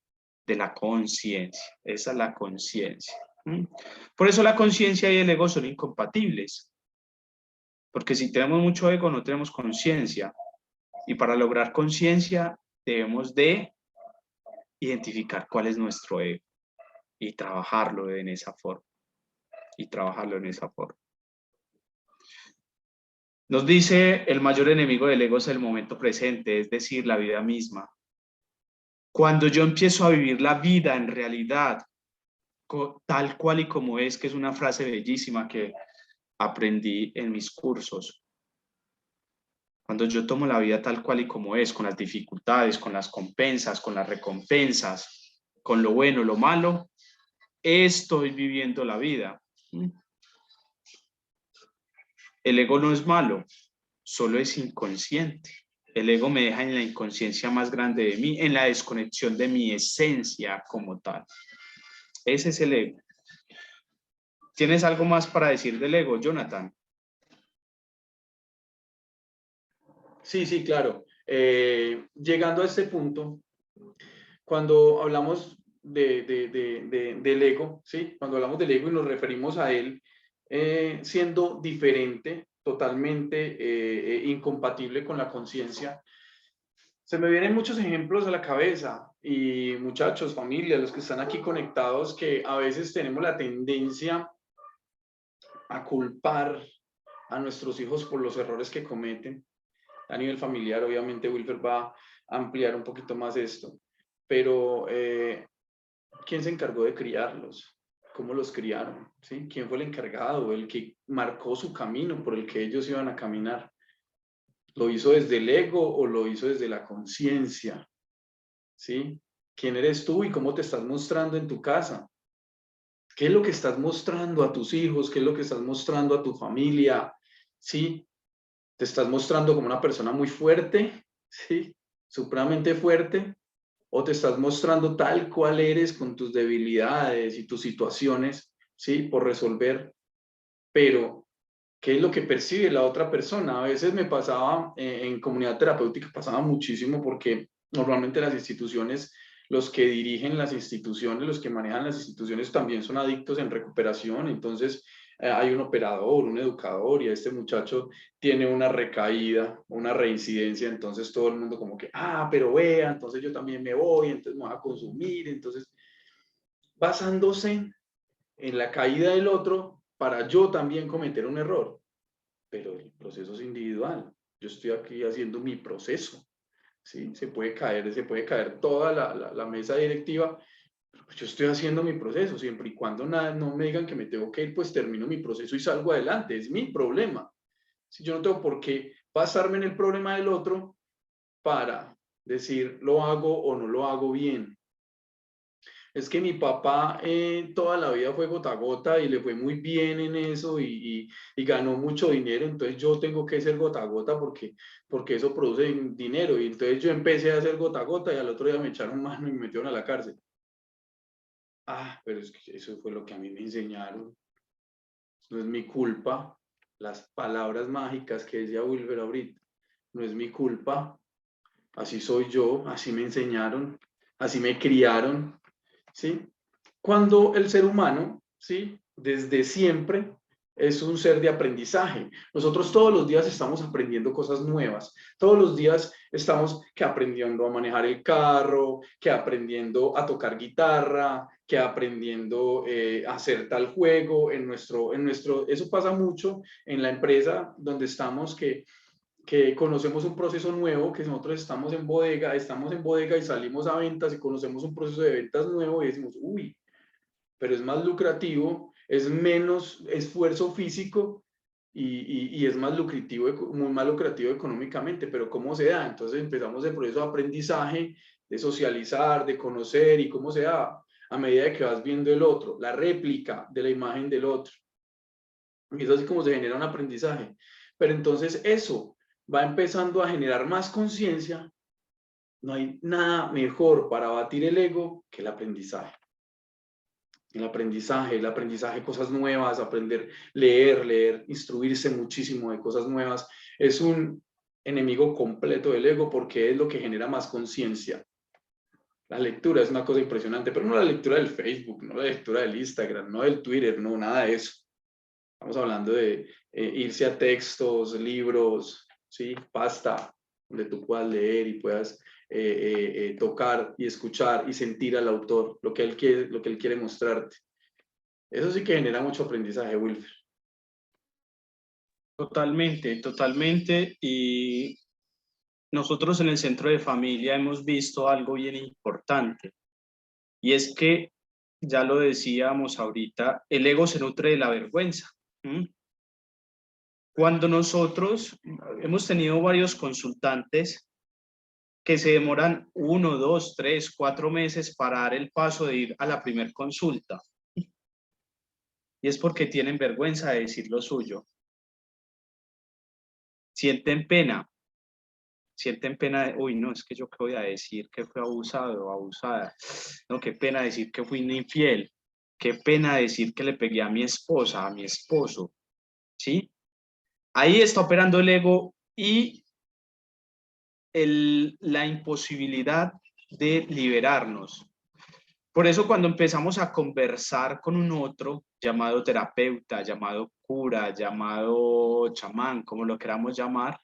Speaker 1: de la conciencia, esa es la conciencia. Por eso la conciencia y el ego son incompatibles, porque si tenemos mucho ego no tenemos conciencia, y para lograr conciencia debemos de identificar cuál es nuestro ego y trabajarlo en esa forma, Nos dice, el mayor enemigo del ego es el momento presente, es decir, la vida misma. Cuando yo empiezo a vivir la vida en realidad, tal cual y como es, que es una frase bellísima que aprendí en mis cursos. Cuando yo tomo la vida tal cual y como es, con las dificultades, con las compensas, con las recompensas, con lo bueno, lo malo, estoy viviendo la vida. El ego no es malo, solo es inconsciente. El ego me deja en la inconsciencia más grande de mí, en la desconexión de mi esencia como tal. Ese es el ego. ¿Tienes algo más para decir del ego, Jonathan?
Speaker 2: Sí, claro. Llegando a este punto, cuando hablamos del ego, ¿sí? Cuando hablamos del ego y nos referimos a él siendo diferente, totalmente incompatible con la conciencia, se me vienen muchos ejemplos a la cabeza y muchachos, familias, los que están aquí conectados, que a veces tenemos la tendencia a culpar a nuestros hijos por los errores que cometen. A nivel familiar, obviamente, Wilfer va a ampliar un poquito más esto, pero ¿quién se encargó de criarlos? ¿Cómo los criaron? ¿Sí? ¿Quién fue el encargado, el que marcó su camino por el que ellos iban a caminar? ¿Lo hizo desde el ego o lo hizo desde la conciencia? ¿Sí? ¿Quién eres tú y cómo te estás mostrando en tu casa? ¿Qué es lo que estás mostrando a tus hijos? ¿Qué es lo que estás mostrando a tu familia? ¿Sí? te estás mostrando como una persona muy fuerte, ¿sí? Supremamente fuerte, o te estás mostrando tal cual eres con tus debilidades y tus situaciones, ¿sí? Por resolver, pero ¿qué es lo que percibe la otra persona? A veces me pasaba en comunidad terapéutica, pasaba muchísimo porque normalmente las instituciones, los que dirigen las instituciones, los que manejan las instituciones también son adictos en recuperación, entonces hay un operador, un educador y este muchacho tiene una recaída, una reincidencia, entonces todo el mundo como que, pero vea, entonces yo también me voy, entonces me voy a consumir, entonces basándose en la caída del otro para yo también cometer un error. Pero el proceso es individual. Yo estoy aquí haciendo mi proceso, ¿sí? Se puede caer toda la mesa directiva, pero pues yo estoy haciendo mi proceso, siempre y cuando no me digan que me tengo que ir, pues termino mi proceso y salgo adelante, es mi problema. Si yo no tengo por qué basarme en el problema del otro para decir lo hago o no lo hago bien. Es que mi papá toda la vida fue gota a gota y le fue muy bien en eso y ganó mucho dinero, entonces yo tengo que ser gota a gota porque eso produce dinero y entonces yo empecé a hacer gota a gota y al otro día me echaron mano y me metieron a la cárcel. Pero es que eso fue lo que a mí me enseñaron, no es mi culpa, las palabras mágicas que decía Wilber ahorita, no es mi culpa, así soy yo, así me enseñaron, así me criaron, ¿sí? Cuando el ser humano, ¿sí? Desde siempre es un ser de aprendizaje. Nosotros todos los días estamos aprendiendo cosas nuevas. Todos los días estamos que aprendiendo a manejar el carro, que aprendiendo a tocar guitarra, que aprendiendo a hacer tal juego. Eso pasa mucho en la empresa donde estamos que conocemos un proceso nuevo, que nosotros estamos en bodega y salimos a ventas y conocemos un proceso de ventas nuevo y decimos, uy, pero es más lucrativo, es menos esfuerzo físico y es más lucrativo económicamente, pero ¿cómo se da? Entonces empezamos el proceso de aprendizaje, de socializar, de conocer y cómo se da a medida de que vas viendo el otro, la réplica de la imagen del otro. Y es así como se genera un aprendizaje. Pero entonces eso va empezando a generar más conciencia. No hay nada mejor para abatir el ego que el aprendizaje. El aprendizaje, cosas nuevas, aprender, leer, instruirse muchísimo de cosas nuevas, es un enemigo completo del ego porque es lo que genera más conciencia. La lectura es una cosa impresionante, pero no la lectura del Facebook, no la lectura del Instagram, no del Twitter, no, nada de eso. Estamos hablando de irse a textos, libros, ¿sí? Pasta, donde tú puedas leer y puedas tocar y escuchar y sentir al autor, lo que él quiere mostrarte. Eso sí que genera mucho aprendizaje, Wilfer.
Speaker 1: Totalmente, totalmente. Y nosotros en el centro de familia hemos visto algo bien importante. Y es que, ya lo decíamos ahorita, el ego se nutre de la vergüenza. Cuando nosotros hemos tenido varios consultantes que se demoran 1, 2, 3, 4 meses para dar el paso de ir a la primer consulta. Y es porque tienen vergüenza de decir lo suyo. Sienten pena de, uy, no, es que yo qué voy a decir que fui abusado o abusada. No, qué pena decir que fui infiel. Qué pena decir que le pegué a mi esposa, a mi esposo. ¿Sí? Ahí está operando el ego y la imposibilidad de liberarnos. Por eso cuando empezamos a conversar con un otro, llamado terapeuta, llamado cura, llamado chamán, como lo queramos llamar,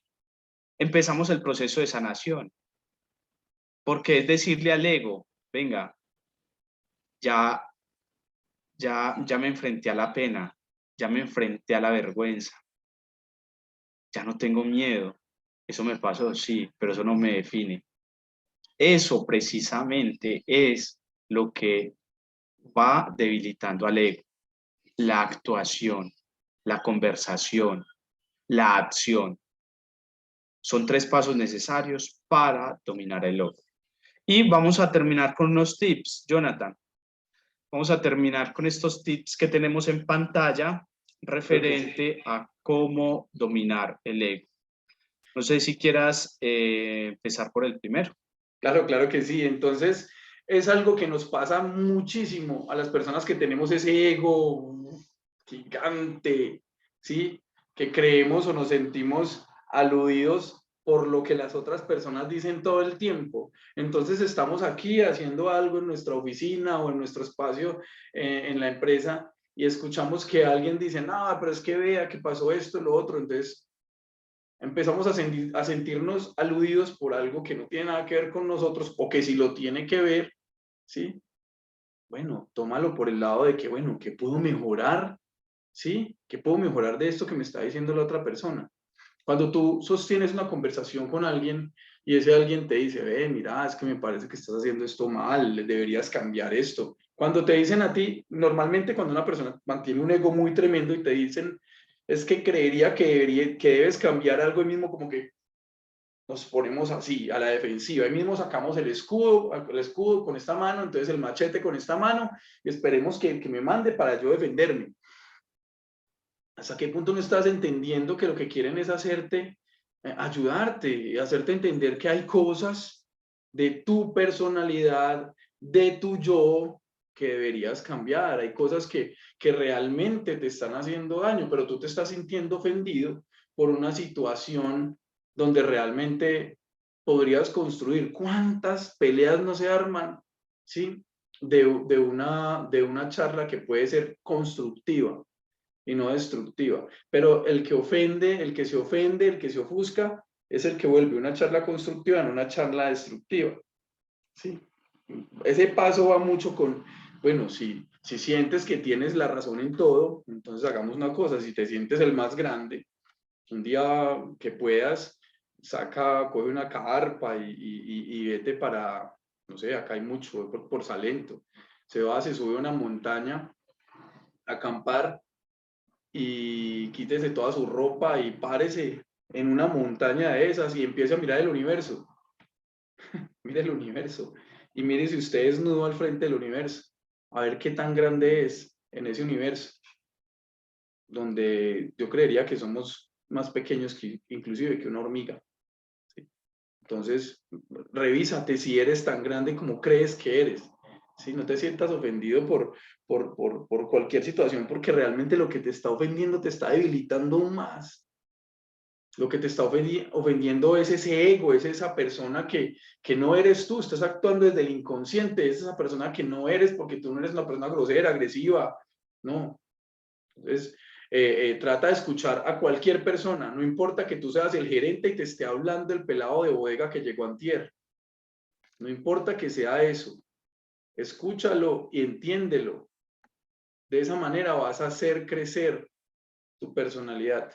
Speaker 1: empezamos el proceso de sanación. Porque es decirle al ego, venga, ya me enfrenté a la pena, ya me enfrenté a la vergüenza, ya no tengo miedo. Eso me pasó, sí, pero eso no me define. Eso precisamente es lo que va debilitando al ego. La actuación, la conversación, la acción. Son 3 pasos necesarios para dominar el ego. Y vamos a terminar con unos tips, Jonathan. Vamos a terminar con estos tips que tenemos en pantalla referente a cómo dominar el ego. No sé si quieras empezar por el primero.
Speaker 2: Claro, claro que sí. Entonces, es algo que nos pasa muchísimo a las personas que tenemos ese ego gigante, ¿sí? Que creemos o nos sentimos aludidos por lo que las otras personas dicen todo el tiempo. Entonces, estamos aquí haciendo algo en nuestra oficina o en nuestro espacio en la empresa y escuchamos que alguien dice, no, pero es que vea que pasó esto, lo otro. Entonces, empezamos a sentirnos aludidos por algo que no tiene nada que ver con nosotros o que si lo tiene que ver, ¿sí? Bueno, tómalo por el lado de que, bueno, ¿qué puedo mejorar? ¿Sí? ¿Qué puedo mejorar de esto que me está diciendo la otra persona? Cuando tú sostienes una conversación con alguien y ese alguien te dice, ve, mira, es que me parece que estás haciendo esto mal, deberías cambiar esto. Cuando te dicen a ti, normalmente cuando una persona mantiene un ego muy tremendo y te dicen, es que creería que debes cambiar algo, y mismo como que nos ponemos así, a la defensiva. Ahí mismo sacamos el escudo con esta mano, entonces el machete con esta mano, y esperemos que me mande para yo defenderme. ¿Hasta qué punto no estás entendiendo que lo que quieren es hacerte, ayudarte, hacerte entender que hay cosas de tu personalidad, de tu yo, que deberías cambiar? Hay cosas que realmente te están haciendo daño, pero tú te estás sintiendo ofendido por una situación donde realmente podrías construir. ¿Cuántas peleas no se arman, ¿sí? De una charla que puede ser constructiva y no destructiva. Pero el que ofende, el que se ofende, el que se ofusca, es el que vuelve una charla constructiva en una charla destructiva. ¿Sí? Ese paso va mucho con, bueno, si sientes que tienes la razón en todo, entonces hagamos una cosa. Si te sientes el más grande, un día que puedas, coge una carpa y vete para, no sé, acá hay mucho, por Salento. Se sube a una montaña a acampar y quítese toda su ropa y párese en una montaña de esas y empiece a mirar el universo. Mire el universo y mire si usted es desnudo al frente del universo, a ver qué tan grande es en ese universo, donde yo creería que somos más pequeños que inclusive que una hormiga. ¿Sí? Entonces, revísate si eres tan grande como crees que eres. ¿Sí? No te sientas ofendido por cualquier situación, porque realmente lo que te está ofendiendo te está debilitando aún más. Lo que te está ofendiendo es ese ego, es esa persona que no eres tú, estás actuando desde el inconsciente, es esa persona que no eres porque tú no eres una persona grosera, agresiva, no. Entonces, trata de escuchar a cualquier persona, no importa que tú seas el gerente y te esté hablando el pelado de bodega que llegó antier, no importa que sea eso, escúchalo y entiéndelo. De esa manera vas a hacer crecer tu personalidad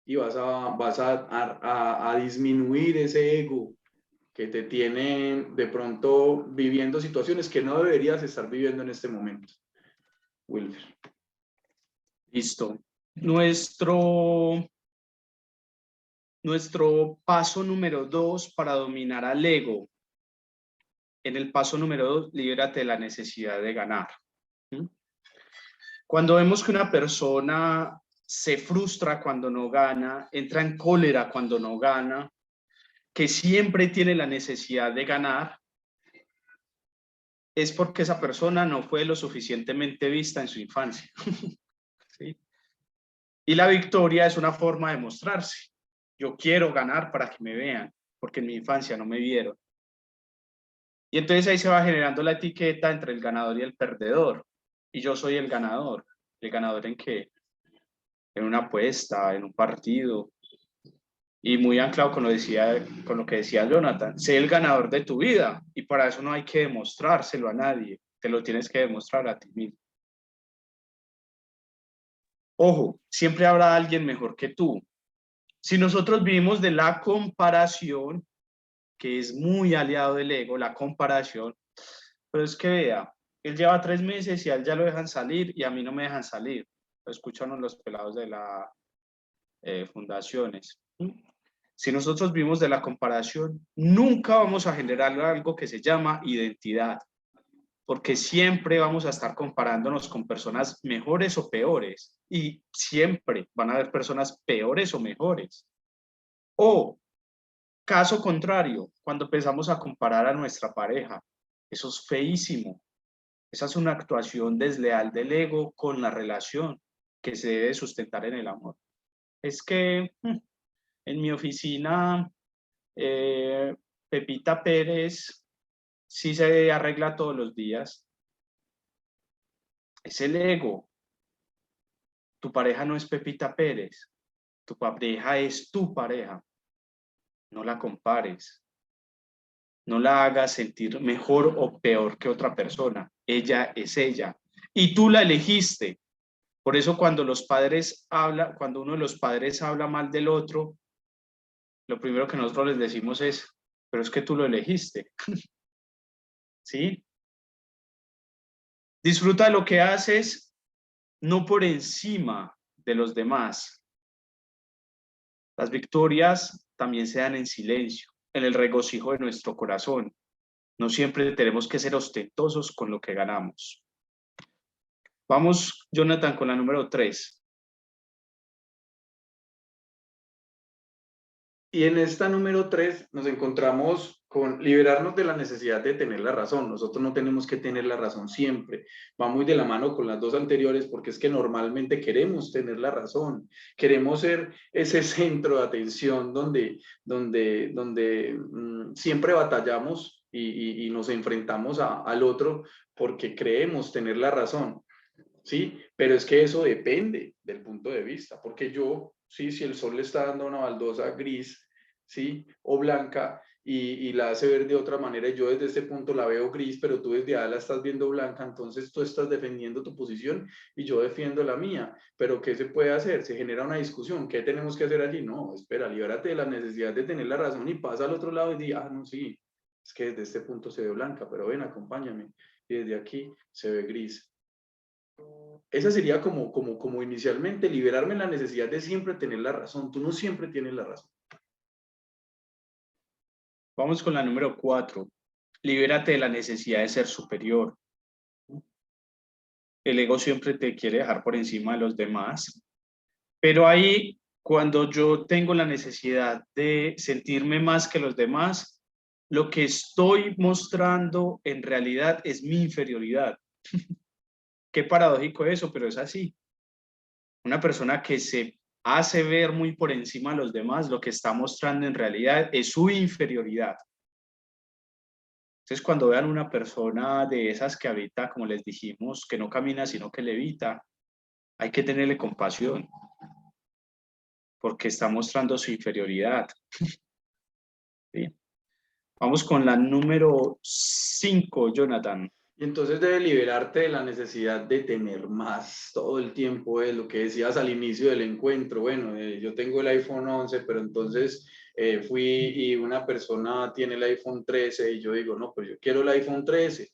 Speaker 2: y vas a disminuir ese ego que te tiene de pronto viviendo situaciones que no deberías estar viviendo en este momento. Wilfer.
Speaker 1: Listo. Nuestro paso número 2 para dominar al ego. En el paso número 2, líbrate de la necesidad de ganar. Cuando vemos que una persona se frustra cuando no gana, entra en cólera cuando no gana, que siempre tiene la necesidad de ganar, es porque esa persona no fue lo suficientemente vista en su infancia. ¿Sí? Y la victoria es una forma de mostrarse. Yo quiero ganar para que me vean, porque en mi infancia no me vieron. Y entonces ahí se va generando la etiqueta entre el ganador y el perdedor. Y yo soy el ganador. ¿El ganador en qué? En una apuesta, en un partido. Y muy anclado con lo que decía Jonathan, sé el ganador de tu vida. Y para eso no hay que demostrárselo a nadie. Te lo tienes que demostrar a ti mismo. Ojo, siempre habrá alguien mejor que tú. Si nosotros vivimos de la comparación, que es muy aliado del ego, la comparación, pero es que vea, él lleva 3 meses y a él ya lo dejan salir y a mí no me dejan salir. Lo escuchan los pelados de las fundaciones. Si nosotros vivimos de la comparación, nunca vamos a generar algo que se llama identidad. porque siempre vamos a estar comparándonos con personas mejores o peores, y siempre van a haber personas peores o mejores. O caso contrario, cuando empezamos a comparar a nuestra pareja, eso es feísimo. Esa es una actuación desleal del ego con la relación que se debe sustentar en el amor. Es que en mi oficina, Pepita Pérez sí se arregla todos los días. Es el ego. Tu pareja no es Pepita Pérez. Tu pareja es tu pareja. No la compares. No la hagas sentir mejor o peor que otra persona. Ella es ella. Y tú la elegiste. Por eso cuando uno de los padres habla mal del otro, lo primero que nosotros les decimos es, pero es que tú lo elegiste. ¿Sí? Disfruta de lo que haces, no por encima de los demás. Las victorias también se dan en silencio, en el regocijo de nuestro corazón. No siempre tenemos que ser ostentosos con lo que ganamos. Vamos, Jonathan, con la número 3.
Speaker 2: Y en esta número 3 nos encontramos con liberarnos de la necesidad de tener la razón. Nosotros no tenemos que tener la razón siempre. Va muy de la mano con las dos anteriores porque es que normalmente queremos tener la razón. Queremos ser ese centro de atención donde siempre batallamos y nos enfrentamos al otro porque creemos tener la razón. ¿Sí? Pero es que eso depende del punto de vista, porque yo, ¿sí? Si el sol le está dando una baldosa gris, ¿sí? O blanca, y la hace ver de otra manera, y yo desde este punto la veo gris, pero tú desde allá la estás viendo blanca, entonces tú estás defendiendo tu posición y yo defiendo la mía. Pero ¿qué se puede hacer? Se genera una discusión. ¿Qué tenemos que hacer allí? No, espera, libérate de la necesidad de tener la razón y pasa al otro lado y di, no, sí, es que desde este punto se ve blanca, pero ven, acompáñame. Y desde aquí se ve gris. Esa sería como inicialmente liberarme la necesidad de siempre tener la razón. Tú no siempre tienes la razón.
Speaker 1: Vamos con la número 4. Libérate de la necesidad de ser superior. El ego siempre te quiere dejar por encima de los demás. Pero ahí, cuando yo tengo la necesidad de sentirme más que los demás, lo que estoy mostrando en realidad es mi inferioridad. Qué paradójico eso, pero es así. Una persona que se hace ver muy por encima de los demás, lo que está mostrando en realidad es su inferioridad. Entonces, cuando vean una persona de esas que habita, como les dijimos, que no camina, sino que levita, hay que tenerle compasión, porque está mostrando su inferioridad. ¿Sí? Vamos con la número 5, Jonathan.
Speaker 2: Y entonces debe liberarte de la necesidad de tener más todo el tiempo. Es lo que decías al inicio del encuentro. Bueno, yo tengo el iPhone 11, pero entonces fui y una persona tiene el iPhone 13 y yo digo, no, pues yo quiero el iPhone 13.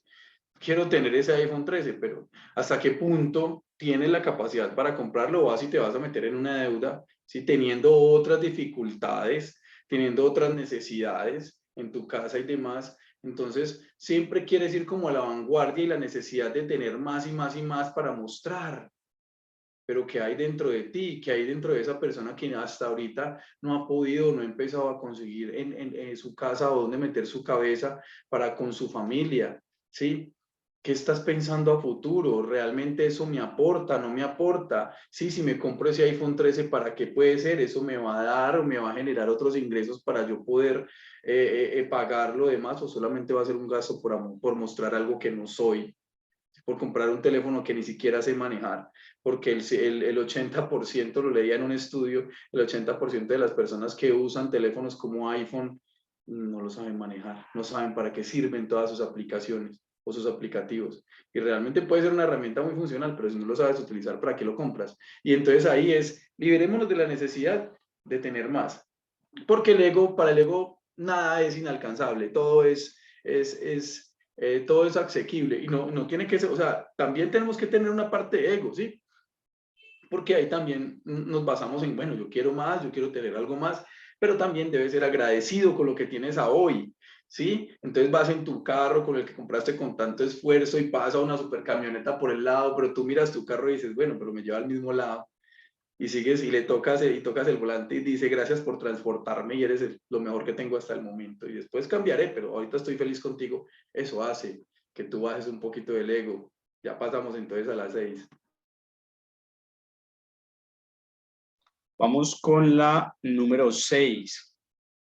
Speaker 2: Quiero tener ese iPhone 13, pero ¿hasta qué punto tienes la capacidad para comprarlo? O así te vas a meter en una deuda, ¿sí? Teniendo otras dificultades, teniendo otras necesidades en tu casa y demás. Entonces, siempre quieres ir como a la vanguardia y la necesidad de tener más y más y más para mostrar. Pero ¿qué hay dentro de ti? ¿Qué hay dentro de esa persona que hasta ahorita no ha podido, no ha empezado a conseguir en su casa o dónde meter su cabeza para con su familia? ¿Sí? ¿Qué estás pensando a futuro? ¿Realmente eso me aporta, no me aporta? Sí, si me compro ese iPhone 13, ¿para qué puede ser? ¿Eso me va a dar o me va a generar otros ingresos para yo poder pagar lo demás? ¿O solamente va a ser un gasto por mostrar algo que no soy? Por comprar un teléfono que ni siquiera sé manejar, porque el 80%, lo leía en un estudio, el 80% de las personas que usan teléfonos como iPhone no lo saben manejar, no saben para qué sirven todas sus aplicaciones o sus aplicativos. Y realmente puede ser una herramienta muy funcional, pero si no lo sabes utilizar, ¿para qué lo compras? Y entonces ahí es, liberémonos de la necesidad de tener más. Porque para el ego, nada es inalcanzable, todo todo es asequible y no tiene que ser, o sea, también tenemos que tener una parte de ego, ¿sí? Porque ahí también nos basamos en, bueno, yo quiero más, yo quiero tener algo más, pero también debes ser agradecido con lo que tienes a hoy, ¿sí? Entonces vas en tu carro con el que compraste con tanto esfuerzo y pasa una super camioneta por el lado, pero tú miras tu carro y dices, bueno, pero me lleva al mismo lado. Y sigues y tocas el volante y dice, gracias por transportarme y eres lo mejor que tengo hasta el momento. Y después cambiaré, pero ahorita estoy feliz contigo. Eso hace que tú bajes un poquito del ego. Ya pasamos entonces a las 6.
Speaker 1: Vamos con la número 6.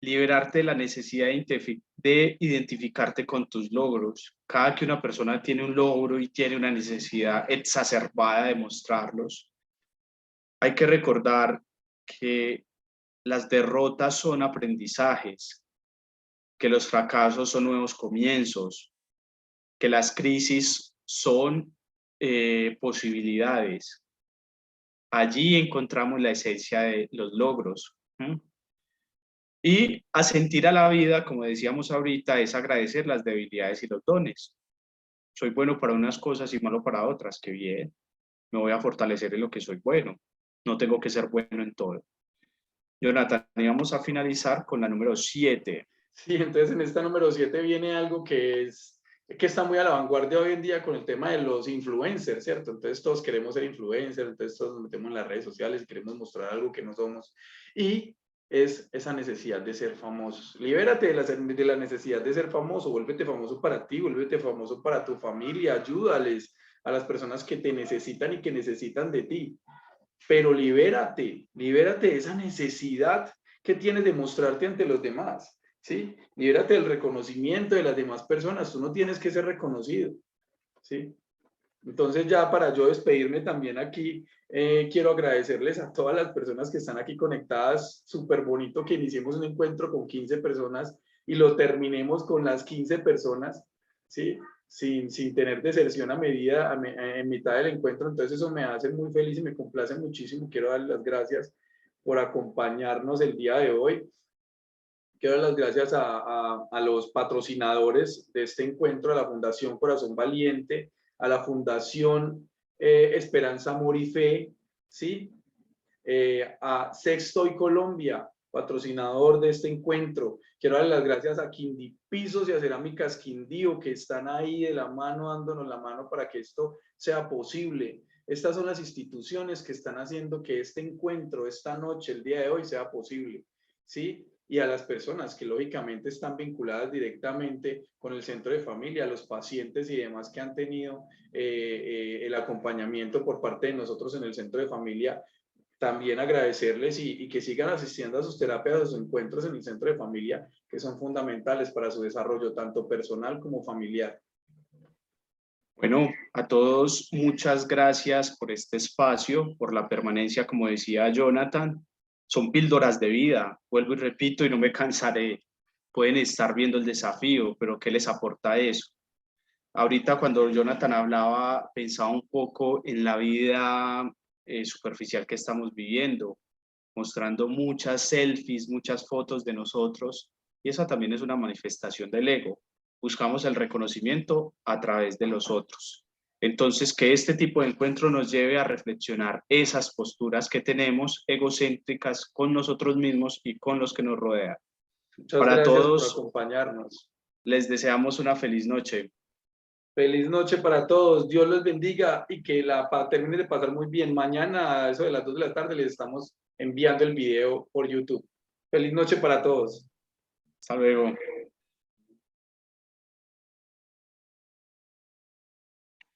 Speaker 1: Liberarte de la necesidad de identificarte con tus logros. Cada que una persona tiene un logro y tiene una necesidad exacerbada de mostrarlos, hay que recordar que las derrotas son aprendizajes, que los fracasos son nuevos comienzos, que las crisis son posibilidades. Allí encontramos la esencia de los logros. Y asentir a la vida, como decíamos ahorita, es agradecer las debilidades y los dones. Soy bueno para unas cosas y malo para otras, qué bien. Me voy a fortalecer en lo que soy bueno. No tengo que ser bueno en todo. Jonathan, y vamos a finalizar con la número 7.
Speaker 2: Sí, entonces en esta número 7 viene algo que está muy a la vanguardia hoy en día con el tema de los influencers, ¿cierto? Entonces todos queremos ser influencers, entonces todos nos metemos en las redes sociales y queremos mostrar algo que no somos. Y es esa necesidad de ser famosos. Libérate de la necesidad de ser famoso, vuélvete famoso para ti, vuélvete famoso para tu familia, ayúdales a las personas que te necesitan y que necesitan de ti. Pero libérate de esa necesidad que tienes de mostrarte ante los demás. ¿Sí? Libérate del reconocimiento de las demás personas, tú no tienes que ser reconocido, ¿sí? Entonces ya para yo despedirme también aquí, quiero agradecerles a todas las personas que están aquí conectadas, súper bonito que iniciemos un encuentro con 15 personas y lo terminemos con las 15 personas, ¿sí? Sin tener deserción en mitad del encuentro, entonces eso me hace muy feliz y me complace muchísimo, quiero darles las gracias por acompañarnos el día de hoy. Quiero dar las gracias a los patrocinadores de este encuentro, a la Fundación Corazón Valiente, a la Fundación Esperanza Amor y Fe, ¿sí? A Sexto y Colombia, patrocinador de este encuentro. Quiero dar las gracias a Quindí Pisos y a Cerámicas Quindío, que están ahí de la mano, dándonos la mano para que esto sea posible. Estas son las instituciones que están haciendo que este encuentro, esta noche, el día de hoy, sea posible, ¿sí? Y a las personas que lógicamente están vinculadas directamente con el centro de familia, a los pacientes y demás que han tenido el acompañamiento por parte de nosotros en el centro de familia, también agradecerles y que sigan asistiendo a sus terapias, a sus encuentros en el centro de familia, que son fundamentales para su desarrollo tanto personal como familiar.
Speaker 1: Bueno, a todos muchas gracias por este espacio, por la permanencia, como decía Jonathan. Son píldoras de vida, vuelvo y repito y no me cansaré. Pueden estar viendo el desafío, pero ¿qué les aporta eso? Ahorita cuando Jonathan hablaba, pensaba un poco en la vida superficial que estamos viviendo, mostrando muchas selfies, muchas fotos de nosotros, y esa también es una manifestación del ego. Buscamos el reconocimiento a través de los otros. Entonces, que este tipo de encuentro nos lleve a reflexionar esas posturas que tenemos egocéntricas con nosotros mismos y con los que nos rodean.
Speaker 2: Muchas
Speaker 1: Para
Speaker 2: gracias
Speaker 1: todos,
Speaker 2: por acompañarnos.
Speaker 1: les deseamos una feliz noche.
Speaker 2: Feliz noche para todos. Dios los bendiga y que terminen de pasar muy bien. Mañana, a eso de las 2 de la tarde, les estamos enviando el video por YouTube. Feliz noche para todos.
Speaker 1: Hasta luego.